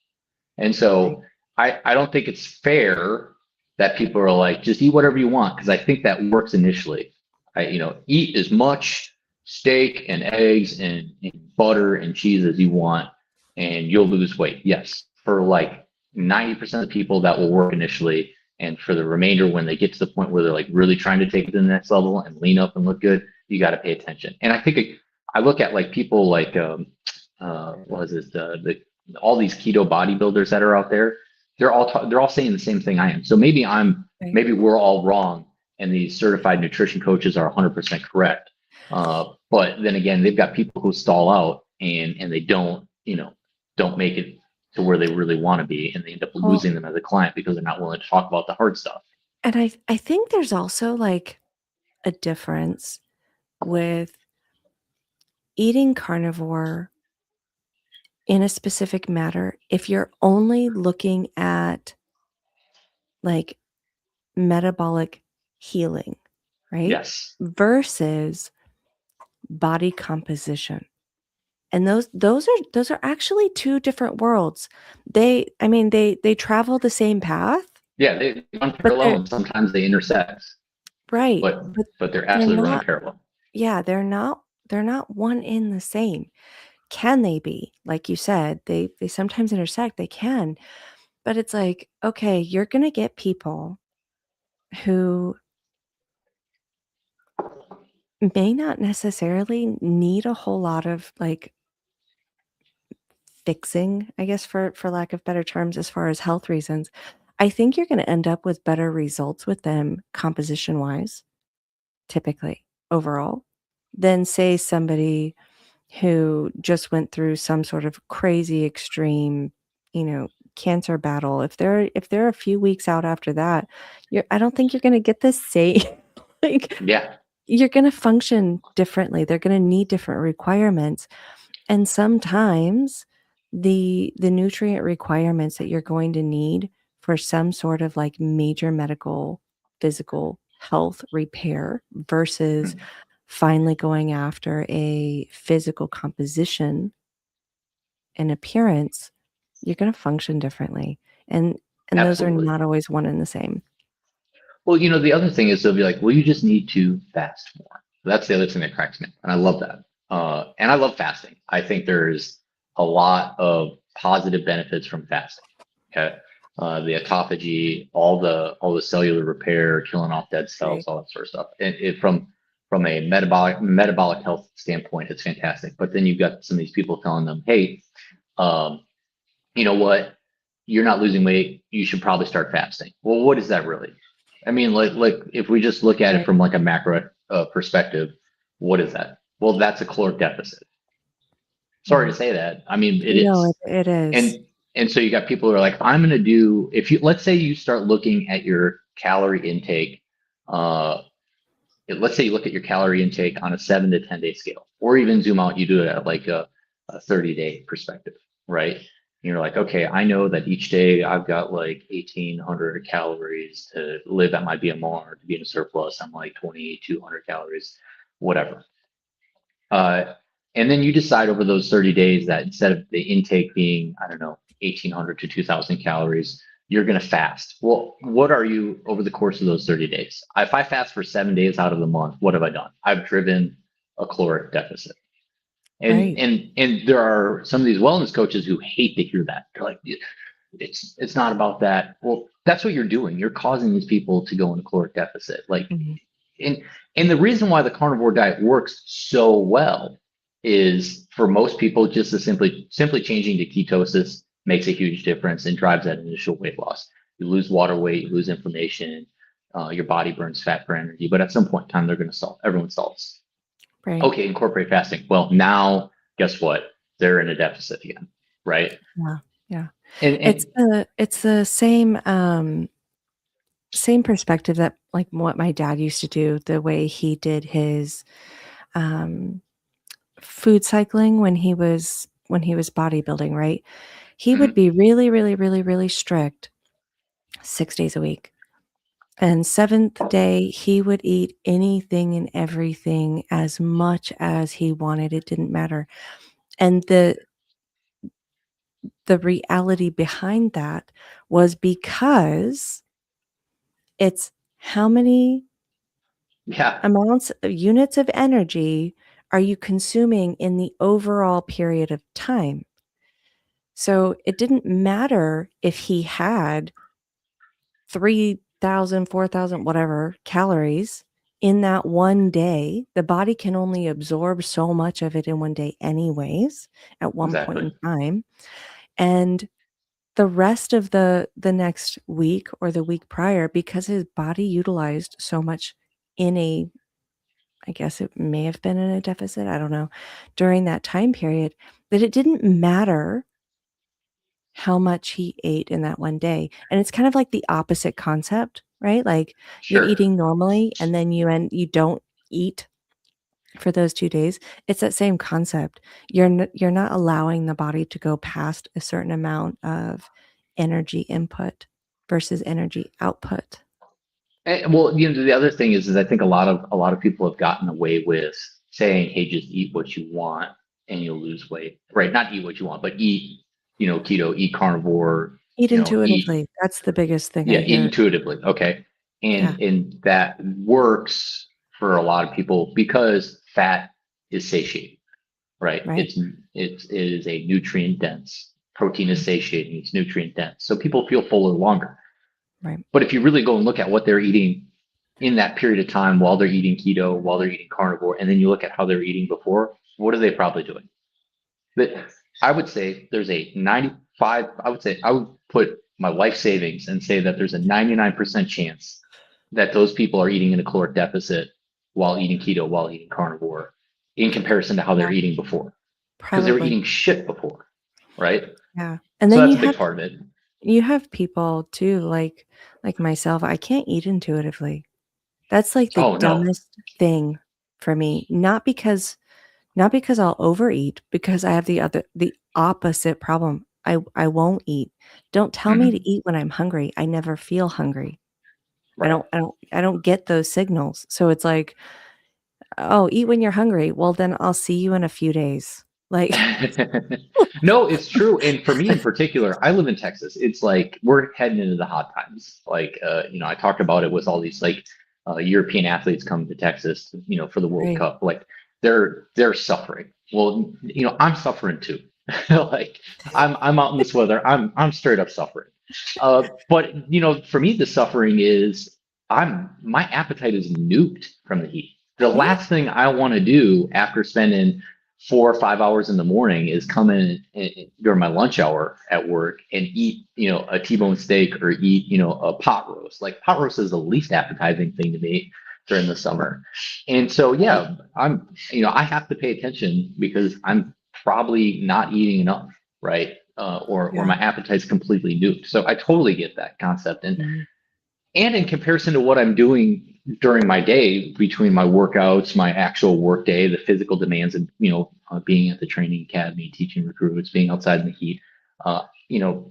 And Right. so I don't think it's fair that people are like, just eat whatever you want, because I think that works initially. Eat as much steak and eggs and butter and cheese as you want, and you'll lose weight. Yes, for like 90% of the people that will work initially. And for the remainder, when they get to the point where they're like really trying to take it to the next level and lean up and look good, you got to pay attention. And I think I look at like people like, what is it, all these keto bodybuilders that are out there, they're all saying the same thing I am. So Right. maybe we're all wrong, and these certified nutrition coaches are 100% correct. But then again, they've got people who stall out and they don't make it to where they really want to be, and they end up Well, losing them as a client because they're not willing to talk about the hard stuff. and I think there's also like a difference with eating carnivore in a specific matter if you're only looking at like metabolic healing, right? Yes. Versus body composition. And those are actually two different worlds. They travel the same path, Yeah, they run but parallel they're and sometimes they intersect, right, but but they're they're absolutely running not parallel. yeah, they're not one in the same. Can they be? Like you said, they sometimes intersect, they can. But it's like, okay, you're going to get people who may not necessarily need a whole lot of like fixing, I guess for lack of better terms as far as health reasons. I think you're going to end up with better results with them composition wise, typically overall, than say somebody who just went through some sort of crazy extreme, cancer battle. If they're a few weeks out after that, I don't think you're going to get the same like Yeah, you're going to function differently. They're going to need different requirements. And sometimes the nutrient requirements that you're going to need for some sort of like major medical physical health repair versus finally going after a physical composition and appearance, you're going to function differently. And those are absolutely. not always one and the same. Well, the other thing is they'll be like, well, you just need to fast more. That's the other thing that cracks me up. And I love that. And I love fasting. I think there's a lot of positive benefits from fasting. Okay. The autophagy, all the cellular repair, killing off dead cells, Right. all that sort of stuff. And from a metabolic health standpoint, it's fantastic. But then you've got some of these people telling them, hey, um, you know what? You're not losing weight. You should probably start fasting. Well, what is that really? I mean, like if we just look at it Right. from like a macro perspective, what is that? Well, that's a caloric deficit. Sorry to Mhm. say that. I mean, it No, is. it is. And so you got people who are like, I'm going to do, if you, let's say you start looking at your calorie intake, uh, let's say you look at your calorie intake on a 7 to 10 day scale, or even zoom out, you do it at like a 30-day perspective, right? And you're like, okay, I know that each day I've got like 1,800 calories to live at my BMR, to be in a surplus. I'm like 2,200 calories, whatever. Uh, and then you decide over those 30 days that instead of the intake being, I don't know, 1,800 to 2,000 calories, you're going to fast. Well, what are you over the course of those 30 days? If I fast for 7 days out of the month, what have I done? I've driven a caloric deficit. And Right. and and there are some of these wellness coaches who hate to hear that. They're like, it's not about that. Well, that's what you're doing. You're causing these people to go into caloric deficit. Like Mhm. and and the reason why the carnivore diet works so well is for most people just to simply changing to ketosis makes a huge difference and drives that initial weight loss. You lose water weight, you lose inflammation, your body burns fat for energy. But at some point in time, they're going to stall. Everyone stalls. Right. Okay, incorporate fasting. Well, now guess what? They're in a deficit again, right? Yeah. Yeah. And It's the same perspective that like what my dad used to do, the way he did his um food cycling when he was bodybuilding, right? He would mhm, be really, really, really, really strict 6 days a week. And 7th day, he would eat anything and everything as much as he wanted. It didn't matter. And the reality behind that was because it's how many yeah, units of energy are you consuming in the overall period of time? So it didn't matter if he had 3,000, 4,000, whatever calories in that one day. The body can only absorb so much of it in one day, anyways, at one point exactly. in time. And the rest of the next week or the week prior, because his body utilized so much in a I guess it may have been in a deficit, I don't know, during that time period, that it didn't matter how much he ate in that one day. And it's kind of like the opposite concept, right? Like you're Sure. eating normally and then you don't eat for those 2 days. It's that same concept. You're not allowing the body to go past a certain amount of energy input versus energy output, Well, the other thing is I think a lot of people have gotten away with saying, "Hey, just eat what you want and you'll lose weight." Right? Not eat what you want, but eat, keto, eat carnivore, eat eat, intuitively. That's the biggest thing yeah, I eat hear. intuitively. Okay, Yeah, and that works for a lot of people because fat is satiating, right? right. It is a nutrient dense. Protein is Mm, satiating. It's nutrient dense, so people feel fuller longer. right. But if you really go and look at what they're eating in that period of time while they're eating keto, while they're eating carnivore, and then you look at how they're eating before, what are they probably doing? But I would say there's a 95, I would put my life savings and say that there's a 99% chance that those people are eating in a caloric deficit while eating keto, while eating carnivore, in comparison to how they're Yeah, eating before, because they were probably. eating shit before, right? Yeah. And So then that's a big part of it. you have people too, like myself, I can't eat intuitively. That's like the Oh no. dumbest thing for me. Not because I'll overeat, because I have the opposite problem. I won't eat. Don't tell me to Mhm. eat when I'm hungry. I never feel hungry. Right. I don't get those signals. So it's like, "Oh, eat when you're hungry." Well, then I'll see you in a few days. Like, No, it's true. And for me in particular, I live in Texas. It's like we're heading into the hot times. Like, I talked about it with all these like European athletes coming to Texas, for the World right, Cup. Like they're suffering. Well, I'm suffering too. Like I'm out in this weather. I'm straight up suffering. But for me, the suffering is my appetite is nuked from the heat. The right? last thing I want to do after spending 4 or 5 hours in the morning is come in during my lunch hour at work and eat, a T-bone steak or eat, a pot roast. Like pot roast is the least appetizing thing to me during the summer. And so, Right. yeah, I have to pay attention because I'm probably not eating enough, right? Or Yeah. my appetite's completely nuked. So I totally get that concept. And Mhm. and in comparison to what I'm doing during my day, between my workouts, my actual work day, the physical demands of being at the training academy, teaching recruits, being outside in the heat, uh, you know,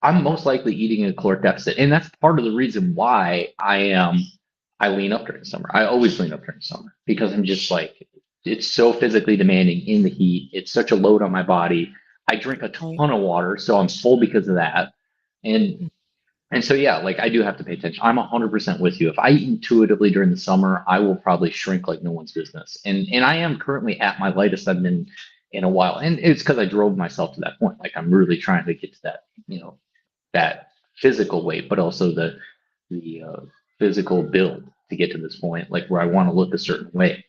I'm most likely eating a caloric deficit, and that's part of the reason why I lean up during the summer. I always lean up during the summer because I'm just like it's so physically demanding in the heat. It's such a load on my body. I drink a Right. ton of water, so I'm full because of that. And Mm. and so, yeah, like I do have to pay attention. I'm 100% with you. If I eat intuitively during the summer, I will probably shrink like no one's business. And I am currently at my lightest I've been in a while. And it's because I drove myself to that point. Like I'm really trying to get to that physical weight, but also the physical build to get to this point, like where I want to look a certain way.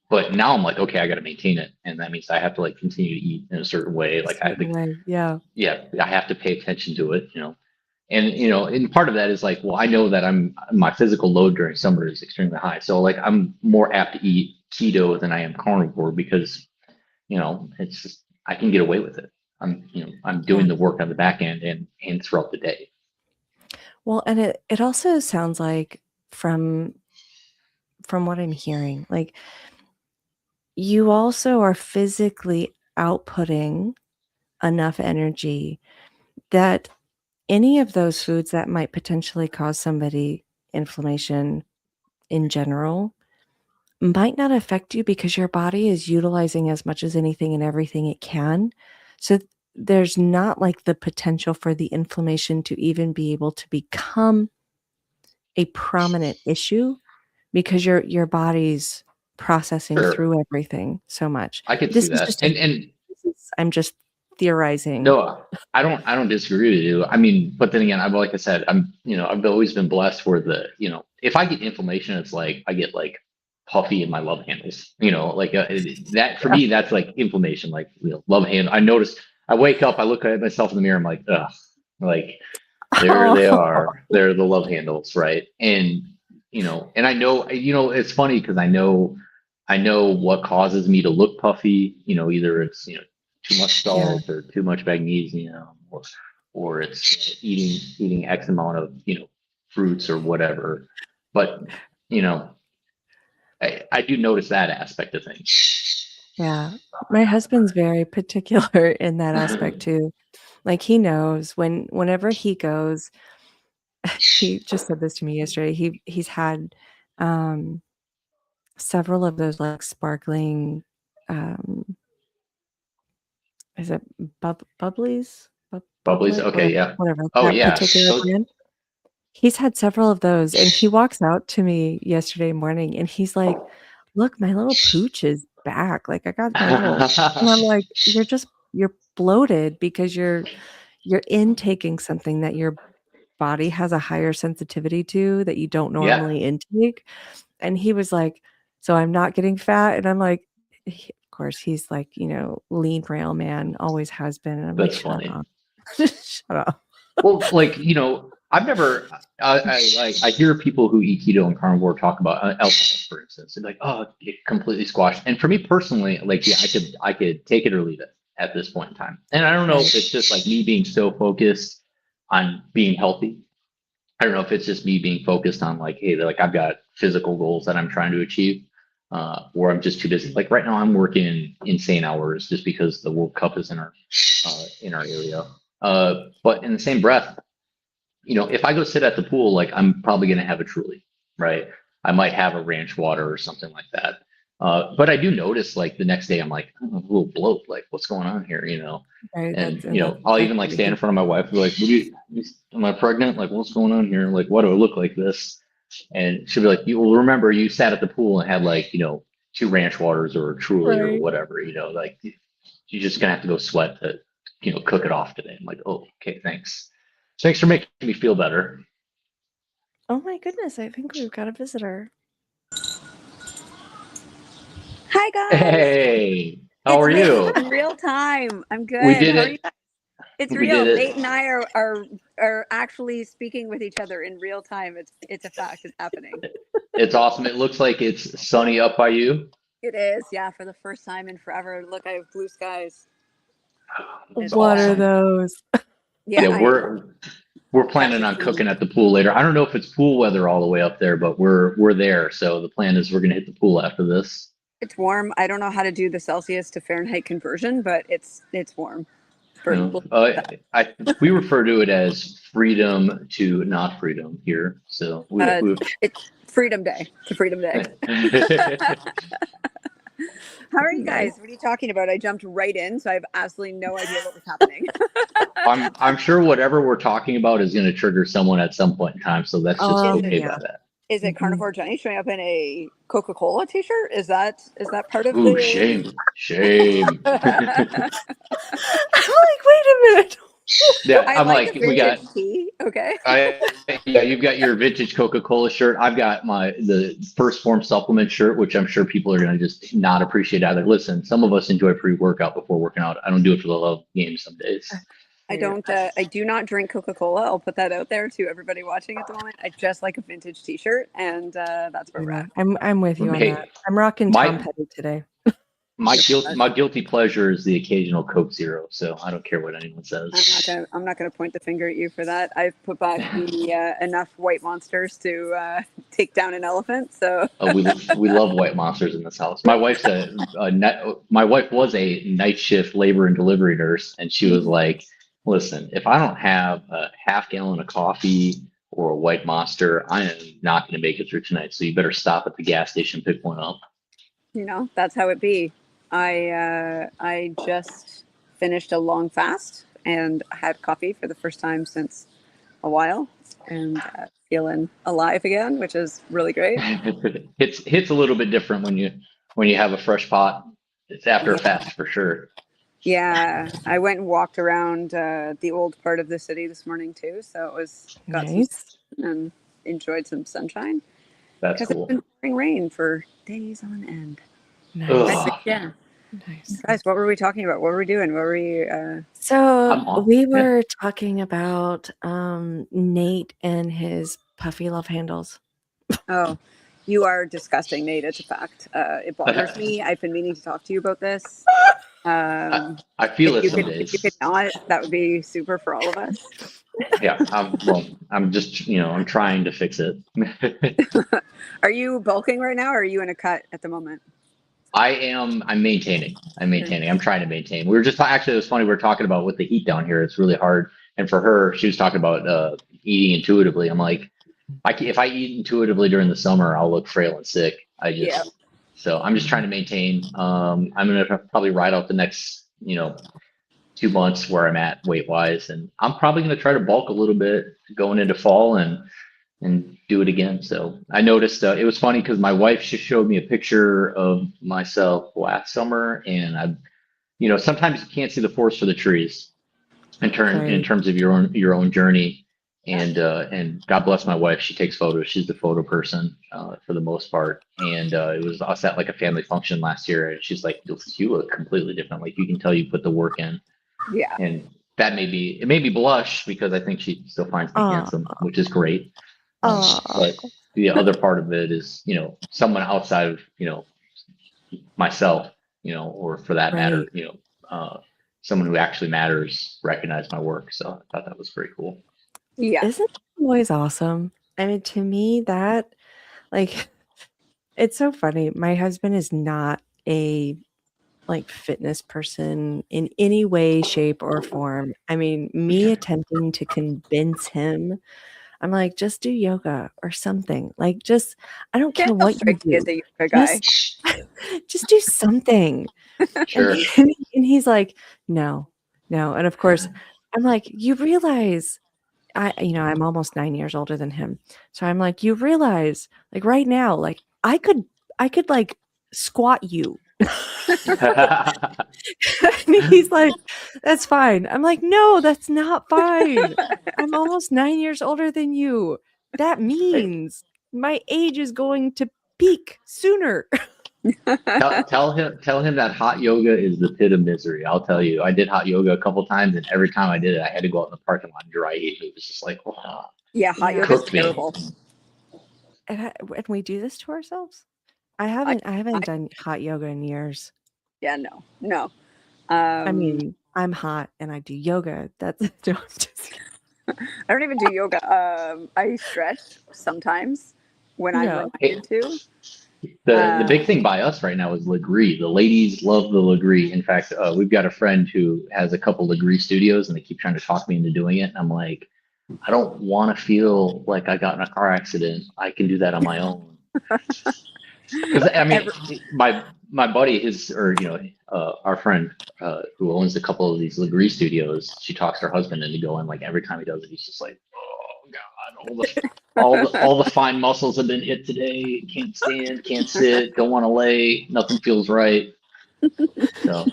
But now I'm like, okay, I got to maintain it, and that means I have to like continue to eat in a certain way. A Like I have to, certain way. Yeah. yeah, I have to pay attention to it. And and part of that is like, well, I know that my physical load during summer is extremely high. So like I'm more apt to eat keto than I am carnivore because, it's just I can get away with it. I'm Yeah. doing the work on the back end and throughout the day. Well, and it also sounds like from what I'm hearing, like you also are physically outputting enough energy that any of those foods that might potentially cause somebody inflammation in general might not affect you because your body is utilizing as much as anything and everything it can. So there's not like the potential for the inflammation to even be able to become a prominent issue because your body's processing Sure, through everything so much. I could see This is that. just a And I'm just theorizing. no, I don't disagree with you. I mean, but then again, like I said, I've always been blessed where if I get inflammation, it's like I get like puffy in my love handles. Like that for Yeah. me, that's like inflammation. Like love handle. I notice I wake up, I look at myself in the mirror, I'm like, ugh, like there they Oh, are. They're the love handles, right? And and I know, it's funny because I know what causes me to look puffy. Either it's too much yeah. salt or too much magnesium, or it's eating X amount of fruits or whatever. But you know, I do notice that aspect of things. Yeah. My husband's very particular in that aspect too. Like he knows whenever he goes, he just said this to me yesterday. He's had um several of those like sparkling um is it bubblies? Bubblies, Bubbler? okay, yeah. Whatever, Oh that yeah, particular brand. He's had several of those, and he walks out to me yesterday morning, and he's like, "Look, my little pooch is back, like, I got my little." And I'm like, you're bloated because you're intaking something that your body has a higher sensitivity to that you don't yeah, normally intake." And he was like, "So I'm not getting fat?" And I'm like of course, he's like, lean rail man, always has been, and I'm like, that's "Shut funny. up. Shut up." Well, like I've never. I hear people who eat keto and carnivore talk about alcohol, for instance. They're like, oh, it completely squashed. And for me personally, like, yeah, I could take it or leave it at this point in time. And I don't know Right. if it's just like me being so focused on being healthy. I don't know if it's just me being focused on like, hey, like I've got physical goals that I'm trying to achieve, or I'm just too busy. Like right now, I'm working insane hours just because the World Cup is in our area. But in the same breath, if I go sit at the pool, like I'm probably going to have a Truly, right? I might have a ranch water or something like that. But I do notice like the next day I'm like, I'm a little bloat. Like what's going on here? Right, And that's I'll even like exactly what stand in he front of my wife and be like, am I pregnant? Like what's going on here? Like why do I look like this? And she'll be like, you will remember you sat at the pool and had like, two ranch waters or a Truly or Right. whatever, like you're just gonna have to go sweat to, cook it off today. I'm like, oh, okay, thanks. Thanks for making me feel better. Oh my goodness, I think we've got a visitor. Hi guys. Hey, how It's are Nate you? in real time. I'm We good. did How are you it. guys? It's We real. did Nate it. and I are actually speaking with each other in real time. It's a fact. It's happening. It's awesome. It looks like it's sunny up by you. It is, yeah, for the first time in forever. Look, I have blue skies. That's It's What are awesome. those? yeah, Yeah, I we're that's planning a on team. cooking at the pool later. I don't know if it's pool weather all the way up there, but we're there. So the plan is we're gonna hit the pool after this. It's warm. I don't know how to do the Celsius to Fahrenheit conversion, but it's warm. For we'll We refer to it as freedom to not freedom here. So uh, it's Freedom Day. It's a Freedom Day. How are you Nice. guys? What are you talking about? I jumped right in, so I have absolutely no idea what was happening. I'm sure whatever we're talking about is going to trigger someone at some point in time. So that's just Is it okay Yeah. by that. is it Mhm. Carnivore Jenny showing up in a Coca-Cola t-shirt? Is that part of Ooh, the shame, shame. I I'm like, "Wait a minute." Yeah, I'm like like, a we got, vintage tea. Okay. I, yeah, you've got your vintage Coca-Cola shirt. I've got the First Form supplement shirt, which I'm sure people are going to just not appreciate either. Listen, some of us enjoy pre-workout before working out. I don't do it for the love of the game some days. I do not drink Coca-Cola. I'll put that out there to everybody watching at the moment. I just like a vintage T-shirt, and that's where we're Yeah, at. I'm with you on Hey, that. I'm rocking Tom my Petty today. my guilty pleasure is the occasional Coke Zero, so I don't care what anyone says. I'm not gonna point the finger at you for that. I've put back the enough white monsters to take down an elephant. So We love white monsters in this house. My wife's my wife was a night shift labor and delivery nurse, and she was like, "Listen, if I don't have a half gallon of coffee or a white monster, I am not going to make it through tonight. So you better stop at the gas station, pick one up." that's how it be. I just finished a long fast and had coffee for the first time since a while, and feeling alive again, which is really great. Hits a little bit different when you have a fresh pot. It's after a Yeah. fast for sure. Yeah, I went and walked around the old part of the city this morning too, so it was got some Nice. sun and enjoyed some sunshine That's because it's cool. been pouring rain for days on end. Nice. Ugh. Yeah, Nice. guys, what were we talking about? What were we doing? What were we? So I'm on. we Yeah. were talking about Nate and his puffy love handles. Oh, you are disgusting, Nate. It's a fact. It bothers me. I've been meaning to talk to you about this. I feel it some If you days. could not, that would be super for all of us. Yeah, I'm just, I'm trying to fix it. Are you bulking right now, or are you in a cut at the moment? I'm maintaining. I'm trying to maintain. We were just actually, it was funny. We were talking about with the heat down here, it's really hard. And for her, she was talking about eating intuitively. I'm like, if I eat intuitively during the summer, I'll look frail and sick. Yeah. So I'm just trying to maintain. I'm going to probably ride out the next, 2 months where I'm at weight wise. And I'm probably going to try to bulk a little bit going into fall and do it again. So I noticed it was funny because my wife just showed me a picture of myself last summer, and sometimes you can't see the forest for the trees in Right. terms of your own journey. And God bless my wife, she takes photos. She's the photo person for the most part. And it was us at like a family function last year, and she's like, "You look completely different. Like you can tell you put the work in." Yeah. And it made me blush because I think she still finds me Aw. handsome, which is great. Aw. But the other part of it is, someone outside of, myself, or for that matter, Right. someone who actually matters recognize my work. So I thought that was pretty cool. Yeah. Isn't that always awesome? I mean, to me, that like it's so funny. My husband is not a fitness person in any way, shape, or form. I mean, me attempting to convince him, I'm like, just do yoga or something. Like, just I don't care Daniel what you strikes me as do. a yoga guy. Just do something. And, Sure. and he's like, no, no. And of course, I'm like, you realize I'm almost 9 years older than him. So I'm like, you realize, like right now, like I could like squat you. And he's like, that's fine. I'm like, no, that's not fine. I'm almost 9 years older than you. That means my age is going to peak sooner. Tell him that hot yoga is the pit of misery. I'll tell you, I did hot yoga a couple times, and every time I did it, I had to go out in the parking lot and dry heat. It was just like, oh, Yeah, hot Yeah. yoga's cooked me. terrible. And we do this to ourselves? I I, haven't done hot yoga in years. yeah, no. I mean, I'm hot and I do yoga. That's no, I'm just I don't even do yoga. I stretch sometimes when I'm no. reminded to. The big thing by us right now is Legree. The ladies love the Legree. In fact, we've got a friend who has a couple Legree studios, and they keep trying to talk me into doing it. And I'm like, I don't want to feel like I got in a car accident. I can do that on my own. Because I mean, my buddy, our friend who owns a couple of these Legree studios, she talks her husband into going. Like every time he does it, he's just like, "Oh God, all the fine muscles have been hit today. Can't stand, can't sit, don't want to lay. Nothing feels right." So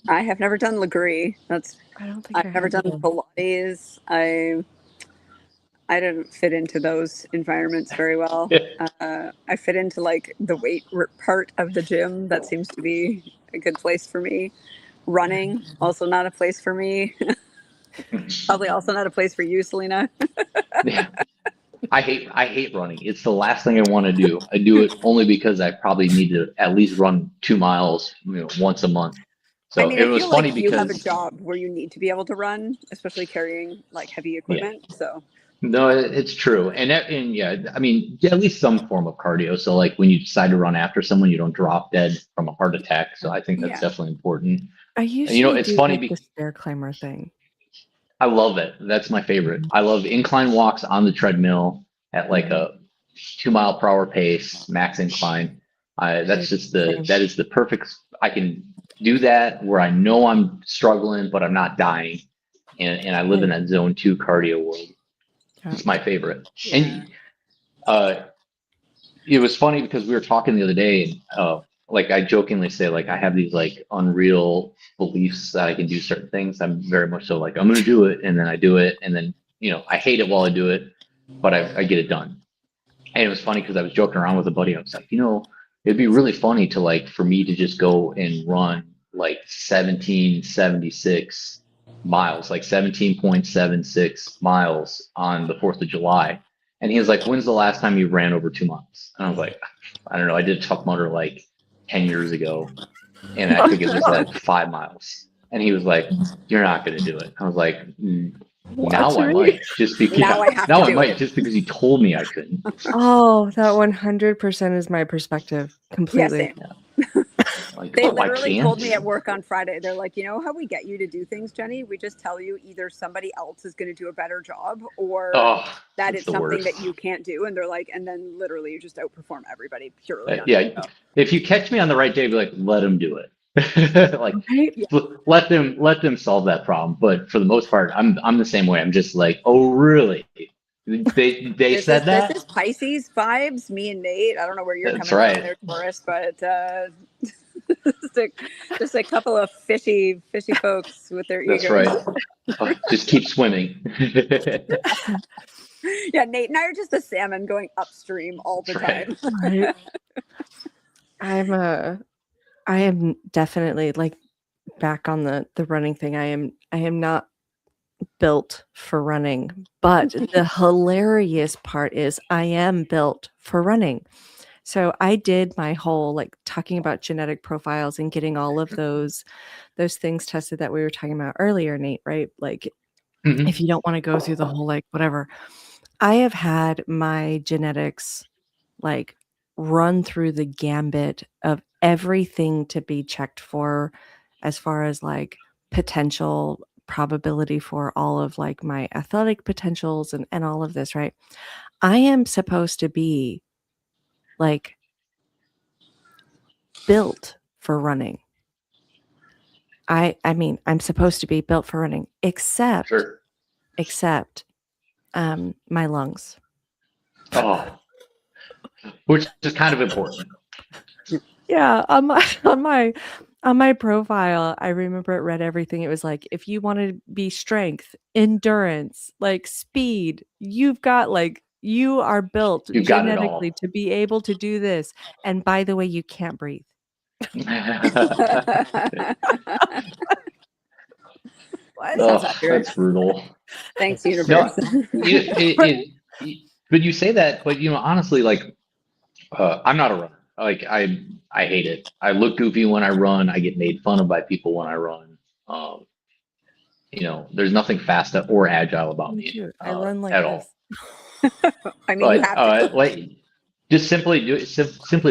I have never done Legree. I don't think I I've never have done either. Pilates. I didn't fit into those environments very well. I fit into like the weight part of the gym. That seems to be a good place for me. Running, also not a place for me. Probably also not a place for you, Selena. Yeah. I hate running. It's the last thing I want to do. I do it only because I probably need to at least run 2 miles, once a month. I So mean, it I was feel like funny you have a because job where you need to be able to run, especially carrying like heavy yeah, equipment. So no, it's true. And yeah, I mean, at least some form of cardio. So like when you decide to run after someone, you don't drop dead from a heart attack. So I think that's yeah, definitely important. I And, usually it's do funny like the because stair climber thing. I love it. That's my favorite. I love incline walks on the treadmill at like Mhm. a 2 mile per hour pace, max incline. That's just Same. that is the perfect. I can do that where I know I'm struggling, but I'm not dying, and I live in that zone 2 cardio world. Yeah. It's my favorite. yeah. And it was funny because we were talking the other day, and like I jokingly say, like I have these like unreal beliefs that I can do certain things. I'm very much so like I'm going to do it, and then I do it, and then I hate it while I do it, but I get it done. And it was funny because I was joking around with a buddy. I was like, it'd be really funny to like for me to just go and run like 1776 miles, like 17.76 miles on the 4th of July. And he was like, when's the last time you ran over 2 miles? And I was like, I don't know. I did Tough Mudder like 10 years ago. And I think it was at 5 miles. And he was like, you're not going to do it. I was like, now Watch I me. might just because Now I have now to I do might it. just because you told me I couldn't. Oh, that 100% is my perspective Yeah, completely. same. Like, They oh, I literally can't. told me at work on Friday, they're like, you know how we get you to do things, Jenny? We just tell you either somebody else is going to do a better job or Oh, that it's it's the something worst. that you can't do. And they're like, and then literally you just outperform everybody purely on Yeah, stuff. if you catch me on the right day, be like, let them do it. Like, Right? Yeah. let them solve that problem. But for the most part, I'm the same way. I'm just like, oh, really? They This said is that? Pisces vibes, me and Nate. I don't know where you're That's coming from right. there, Taurus, but just a couple of fishy folks with their That's egos. right. Oh, just keep swimming. Yeah, Nate and I are just a salmon going upstream all the That's right. time. Right. I am definitely like back on the running thing. I am not built for running, but the hilarious part is I am built for running. So I did my whole like talking about genetic profiles and getting all of those things tested that we were talking about earlier, Nate, right? Like Mhm. if you don't want to go through the whole like whatever. I have had my genetics like run through the gambit of everything to be checked for as far as like potential probability for all of like my athletic potentials and all of this, right? I am supposed to be like built for running. I mean, I'm supposed to be built for running, except Sure. my lungs. Oh, which is kind of important. Yeah, on my on my profile, I remember it read everything. It was like, if you want to be strength, endurance, like speed, you've got like you are built You've got it genetically all. to be able to do this. And by the way, you can't breathe. What? Sounds Oh, accurate. that's brutal. Thanks, universe. No, but you say that, but honestly, like I'm not a runner. Like I hate it. I look goofy when I run. I get made fun of by people when I run. Um, there's nothing fast or agile about Me me too. I run like at this. all. I mean, you But have to. like just simply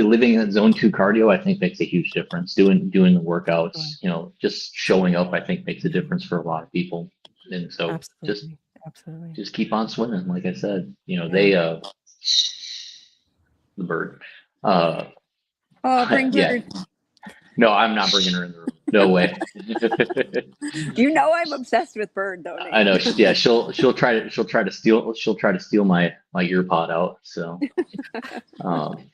living in zone 2 cardio, I think makes a huge difference. Doing the workouts, just showing up, I think makes a difference for a lot of people. And so just Absolutely. Absolutely. just keep on swimming. Like I said, Yeah. they the bird. Uh, Oh, bring yeah. bird. No, I'm not bringing her in the room. No way. You know I'm obsessed with bird, though, Nate. I know. Yeah, she'll try to steal my ear pod out. So, um,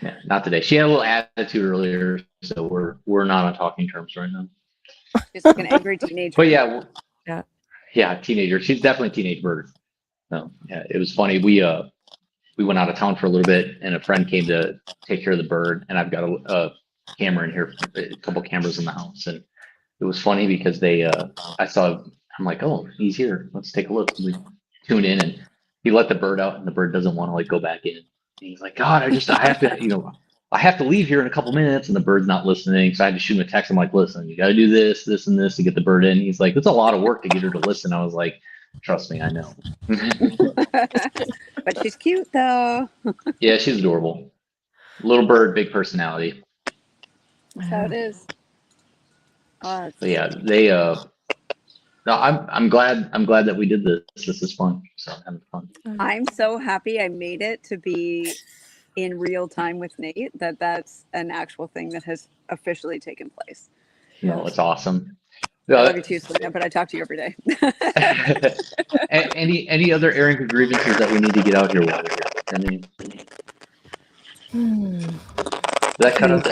yeah, not today. She had a little attitude earlier, so we're not on talking terms right now. She's like an angry teenager. But yeah, Yeah. yeah, teenager. She's definitely a teenage bird. No, yeah, it was funny. We went out of town for a little bit, and a friend came to take care of the bird. And I've got a camera in here, a couple cameras in the house, and it was funny because I'm like, oh, he's here. Let's take a look. We tune in and he let the bird out and the bird doesn't want to like go back in. And he's like, God, I have to, I have to leave here in a couple minutes. And the bird's not listening. So I had to shoot him a text. I'm like, listen, you got to do this, this, and this to get the bird in. He's like, it's a lot of work to get her to listen. I was like, trust me, I know. But she's cute though. Yeah, she's adorable. Little bird, big personality. That's how it is. But yeah, no, I'm glad that we did this. This is fun. So I'm having fun. I'm so happy I made it to be in real time with Nate, that's an actual thing that has officially taken place. No, it's awesome. I love you too, Selena, but I talk to you every day. Any other errant grievances that we need to get out here while we're here? I mean, that kind of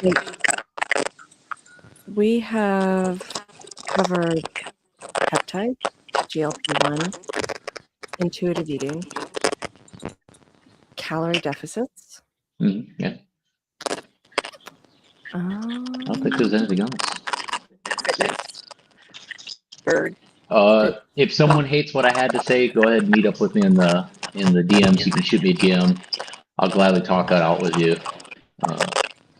We have covered peptides, GLP-1, intuitive eating, calorie deficits. yeah. I don't think there's anything else. Fitness. Bird. If someone hates what I had to say, go ahead and meet up with me in the DMs. You can shoot me a DM. I'll gladly talk that out with you.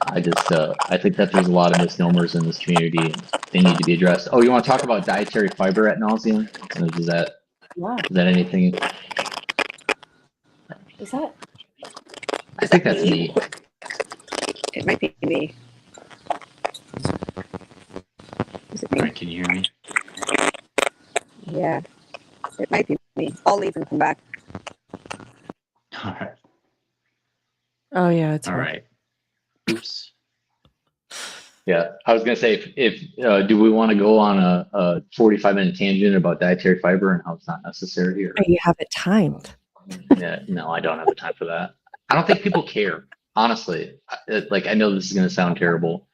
I think that there's a lot of misnomers in this community and they need to be addressed. Oh, you want to talk about dietary fiber ad nauseum? Is that anything? Is that? I think that's me. It might be me. Is it me? All right, can you hear me? Yeah. It might be me. I'll leave and come back. All right. Oh yeah, it's All her. right. Oops. Yeah, I was gonna say if do we want to go on a 45-minute tangent about dietary fiber and how it's not necessary here? You have it timed. Yeah, no, I don't have the time for that. I don't think people care, honestly. Like, I know this is gonna sound terrible.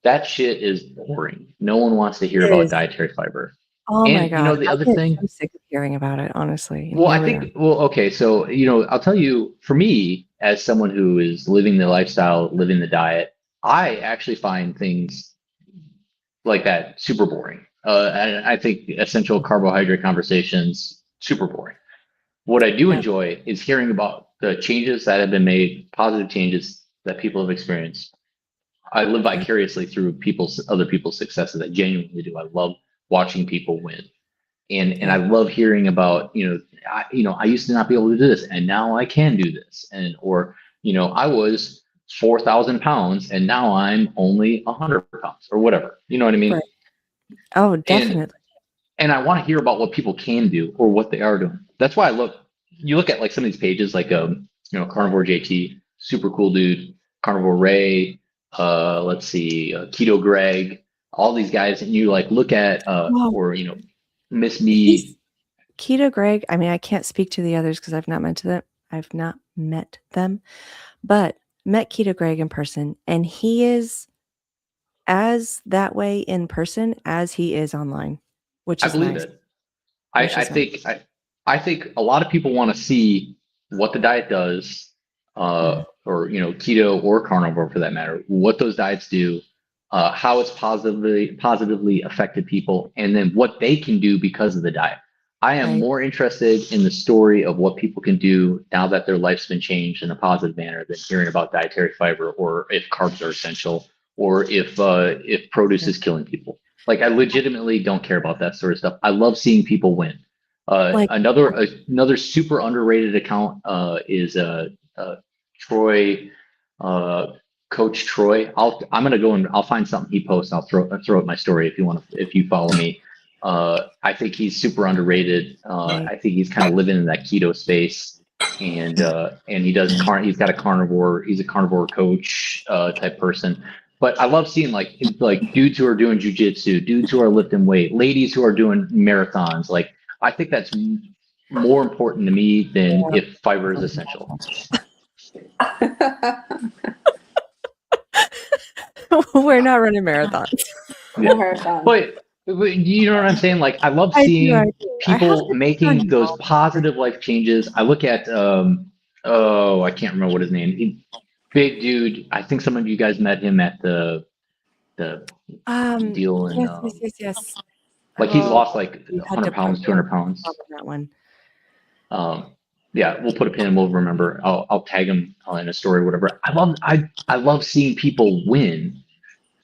That shit is boring. No one wants to hear It about is. dietary fiber. Oh my And god! you know the other thing. I'm sick of hearing about it, honestly. And Well, here I we think, well, okay, so, I'll tell you, for me, as someone who is living the lifestyle, living the diet, I actually find things like that super boring. And I think essential carbohydrate conversations super boring. What I do Yeah. enjoy is hearing about the changes that have been made, positive changes that people have experienced. I live vicariously through other people's successes. I genuinely do. I love watching people win. And I love hearing about, I used to not be able to do this and now I can do this. Or I was 4,000 pounds and now I'm only 100 pounds or whatever. You know what I mean? Right. Oh, definitely. And I want to hear about what people can do or what they are doing. That's why you look at like some of these pages, like, Carnivore JT, super cool dude, Carnivore Ray, let's see, Keto Greg, all these guys. And you like look at, or, Miss Me. Keto Greg. I mean, I can't speak to the others because I've not met them, but met Keto Greg in person, and he is as that way in person as he is online, which is I believe nice. it. I think a lot of people want to see what the diet does, or keto or carnivore for that matter, what those diets do, how it's positively affected people, and then what they can do because of the diet. I am more interested in the story of what people can do now that their life's been changed in a positive manner than hearing about dietary fiber or if carbs are essential or if produce is killing people. Like, I legitimately don't care about that sort of stuff. I love seeing people win. Another super underrated account is Troy, Coach Troy. I'm gonna go and I'll find something he posts. I'll throw it in my story if you follow me. I think he's super underrated. I think he's kind of living in that keto space, and he does he's got a carnivore. He's a carnivore coach type person. But I love seeing like dudes who are doing jujitsu, dudes who are lifting weight, ladies who are doing marathons. Like, I think that's more important to me than if fiber is essential. We're not running marathons. Yeah. But you know what I'm saying? Like, I love seeing people making those positive life changes. I look at, I can't remember what his name. Big dude. I think some of you guys met him at the the Um, deal, and yes. like he's Oh, lost like you had to 100 put pounds, me on 200 pounds. that one. Yeah, we'll put a pin and we'll remember. I'll tag him in a story, or whatever. I love seeing people win,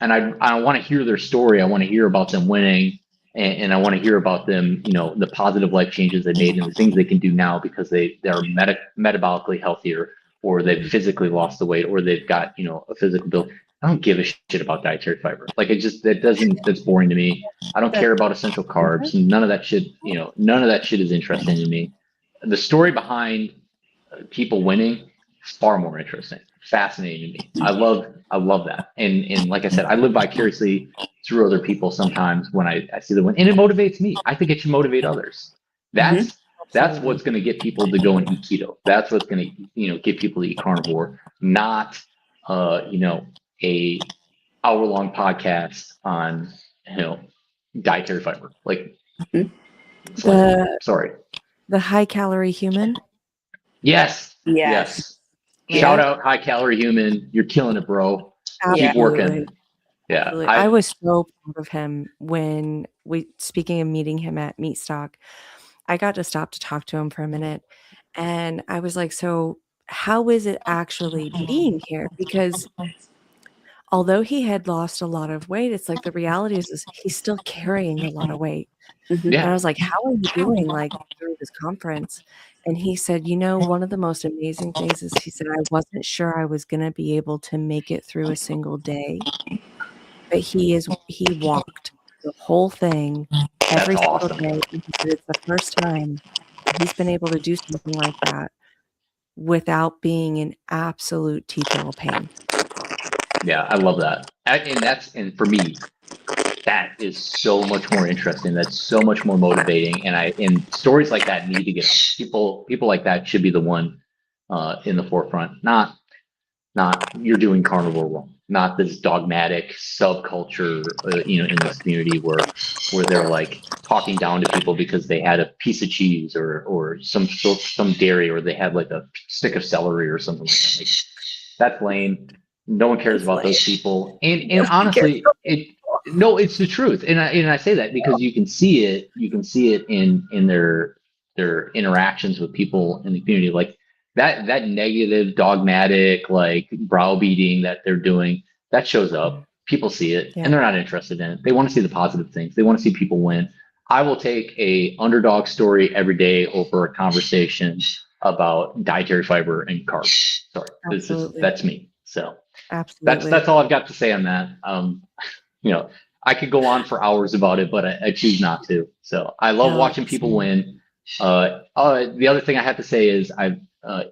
and I want to hear their story. I want to hear about them winning, and I want to hear about them, the positive life changes they made and the things they can do now because they're metabolically healthier, or they've physically lost the weight, or they've got a physical build. I don't give a shit about dietary fiber. Like that's boring to me. I don't care about essential carbs. None of that shit. None of that shit is interesting to me. The story behind people winning, far more interesting, fascinating to me. I love that. And like I said, I live vicariously through other people sometimes when I see the win, and it motivates me. I think it should motivate others. That's what's going to get people to go and eat keto. That's what's going to get people to eat carnivore, not a hour-long podcast on dietary fiber. Like, sorry. The high calorie human. Yes. Yes. Shout out High Calorie Human. You're killing it, bro. Keep working. Yeah. Absolutely. I was so proud of him when speaking of meeting him at Meat Stock, I got to stop to talk to him for a minute. And I was like, so how is it actually being here? Because although he had lost a lot of weight, it's like the reality is he's still carrying a lot of weight. And I was like, how are you doing like through this conference? And he said, one of the most amazing things is he said, I wasn't sure I was going to be able to make it through a single day, but he walked the whole thing every single day. And he said, it's the first time he's been able to do something like that without being in absolute teetotal pain. Yeah, I love that. And for me, that is so much more interesting. That's so much more motivating. And stories like that need to get people like that should be the one in the forefront, not you're doing carnivore wrong, not this dogmatic subculture, in this community where they're like talking down to people because they had a piece of cheese or some dairy, or they had like a stick of celery or something like that. Like, that's lame. No one cares about those people. And honestly, it's the truth. And I say that because you can see it in their interactions with people in the community. Like that negative, dogmatic, like browbeating that they're doing, that shows up. People see it and they're not interested in it. They want to see the positive things. They want to see people win. I will take a underdog story every day over a conversation about dietary fiber and carbs. Sorry, that's me. So that's all I've got to say on that. I could go on for hours about it, but I choose not to. So I love watching people win. The other thing I have to say is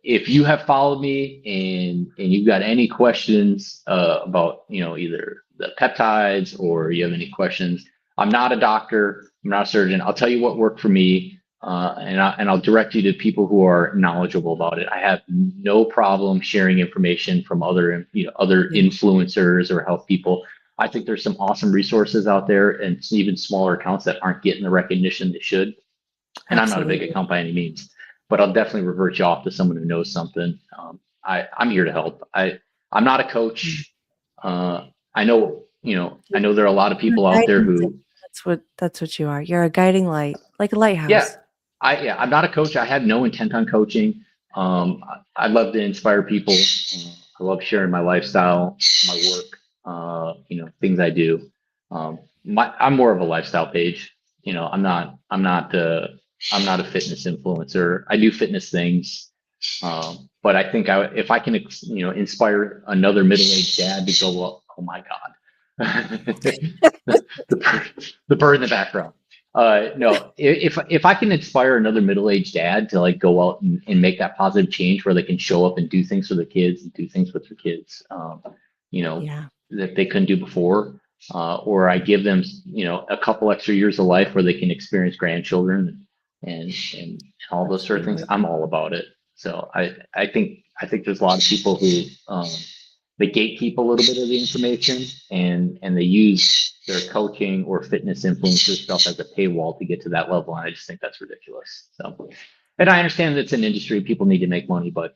if you have followed me and you've got any questions about either the peptides or you have any questions, I'm not a doctor, I'm not a surgeon. I'll tell you what worked for me, and I'll direct you to people who are knowledgeable about it. I have no problem sharing information from other influencers or health people. I think there's some awesome resources out there and even smaller accounts that aren't getting the recognition they should. And I'm not a big account by any means, but I'll definitely revert you off to someone who knows something. I'm here to help. I'm not a coach. I know there are a lot of people out there who. That's what you are. You're a guiding light, like a lighthouse. Yeah. I'm not a coach. I have no intent on coaching. I love to inspire people. I love sharing my lifestyle, my work, things I do. I'm more of a lifestyle page. I'm not a fitness influencer. I do fitness things. But I think if I can, inspire another middle-aged dad to go, well, oh my God, the bird in the background. No, if I can inspire another middle-aged dad to like go out and make that positive change where they can show up and do things for their kids and do things with their kids, that they couldn't do before, or I give them, a couple extra years of life where they can experience grandchildren and all those sort of things. I'm all about it. So I think there's a lot of people who they gatekeep a little bit of the information and they use their coaching or fitness influencer stuff as a paywall to get to that level. And I just think that's ridiculous. So, and I understand that it's an industry, people need to make money, but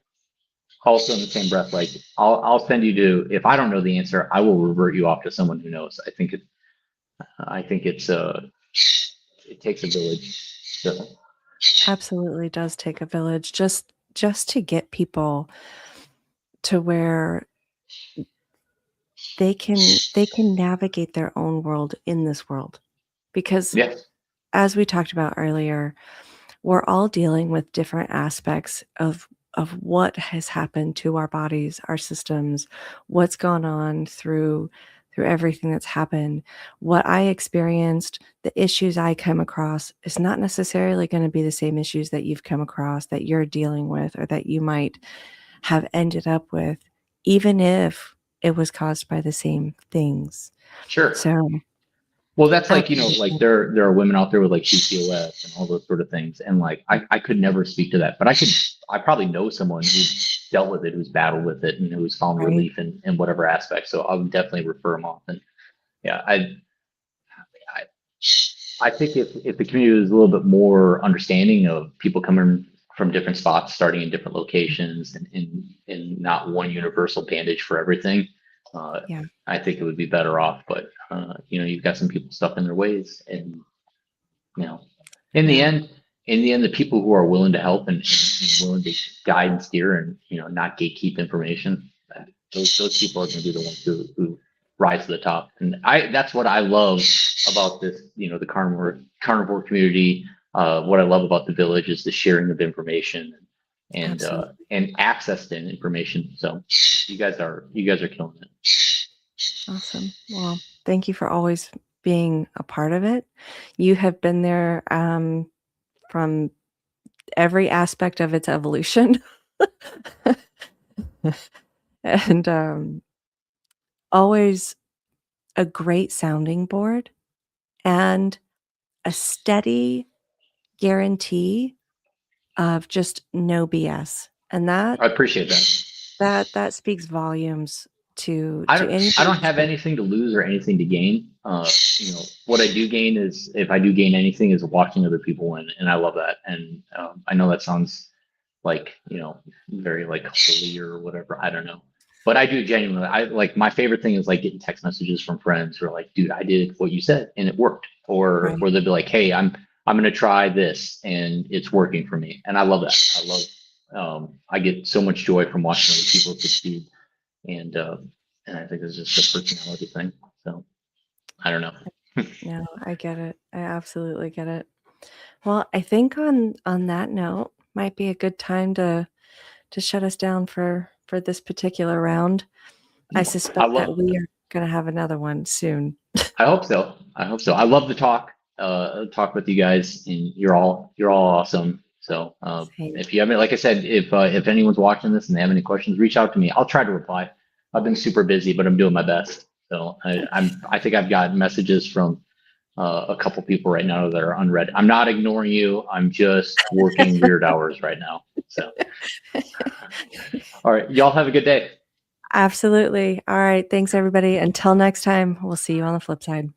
also in the same breath, like I'll send you to, if I don't know the answer, I will revert you off to someone who knows. I think it takes a village. So, Absolutely does take a village just to get people to where they can navigate their own world in this world. Because yes, as we talked about earlier, we're all dealing with different aspects of what has happened to our bodies, our systems, what's gone on through everything that's happened. What I experienced, the issues I come across is not necessarily going to be the same issues that you've come across, that you're dealing with, or that you might have ended up with, even if it was caused by the same things. sure. So, Well, that's like, like absolutely. there are women out there with like PCOS and all those sort of things. And like, I could never speak to that, but I probably know someone who dealt with it, who's battled with it and who's found Right? relief in whatever aspect. So I would definitely refer them off. And yeah, I, I think if the community was a little bit more understanding of people coming from different spots, starting in different locations and not one universal bandage for everything, Yeah, I think it would be better off. But you've got some people stuck in their ways, and you know, in the yeah, end, the people who are willing to help and willing to guide and steer and not gatekeep information, those people are going to be the ones who rise to the top. And that's what I love about this, the carnivore community. What I love about the village is the sharing of information absolutely. and access to information. So you guys are killing it. Awesome. Well, thank you for always being a part of it. You have been there from every aspect of its evolution. And always a great sounding board and a steady guarantee of just no BS. And I appreciate that. that speaks volumes I to don't I anybody don't who's have been anything to lose or anything to gain. What I do gain is, if I do gain anything, is watching other people win, and I love that. And I know that sounds like very like holy or whatever. I don't know, but I do genuinely. I like, my favorite thing is like getting text messages from friends who are like, "Dude, I did what you said and it worked," or right. they'll be like, "Hey, I'm gonna try this and it's working for me," and I love that. I love. I get so much joy from watching other people succeed, and I think it's just a personality thing. So I don't know. No, I get it. I absolutely get it. Well, I think on that note might be a good time to shut us down for this particular round. I I suspect that love. we are going to have another one soon. I hope so. I hope so. I love to talk with you guys, and you're all awesome. So Same. if you have any, like I said, if anyone's watching this and they have any questions, reach out to me. I'll try to reply. I've been super busy, but I'm doing my best. So I think I've got messages from a couple people right now that are unread. I'm not ignoring you. I'm just working weird hours right now. So all right, y'all have a good day. Absolutely. All right. Thanks, everybody. Until next time, we'll see you on the flip side.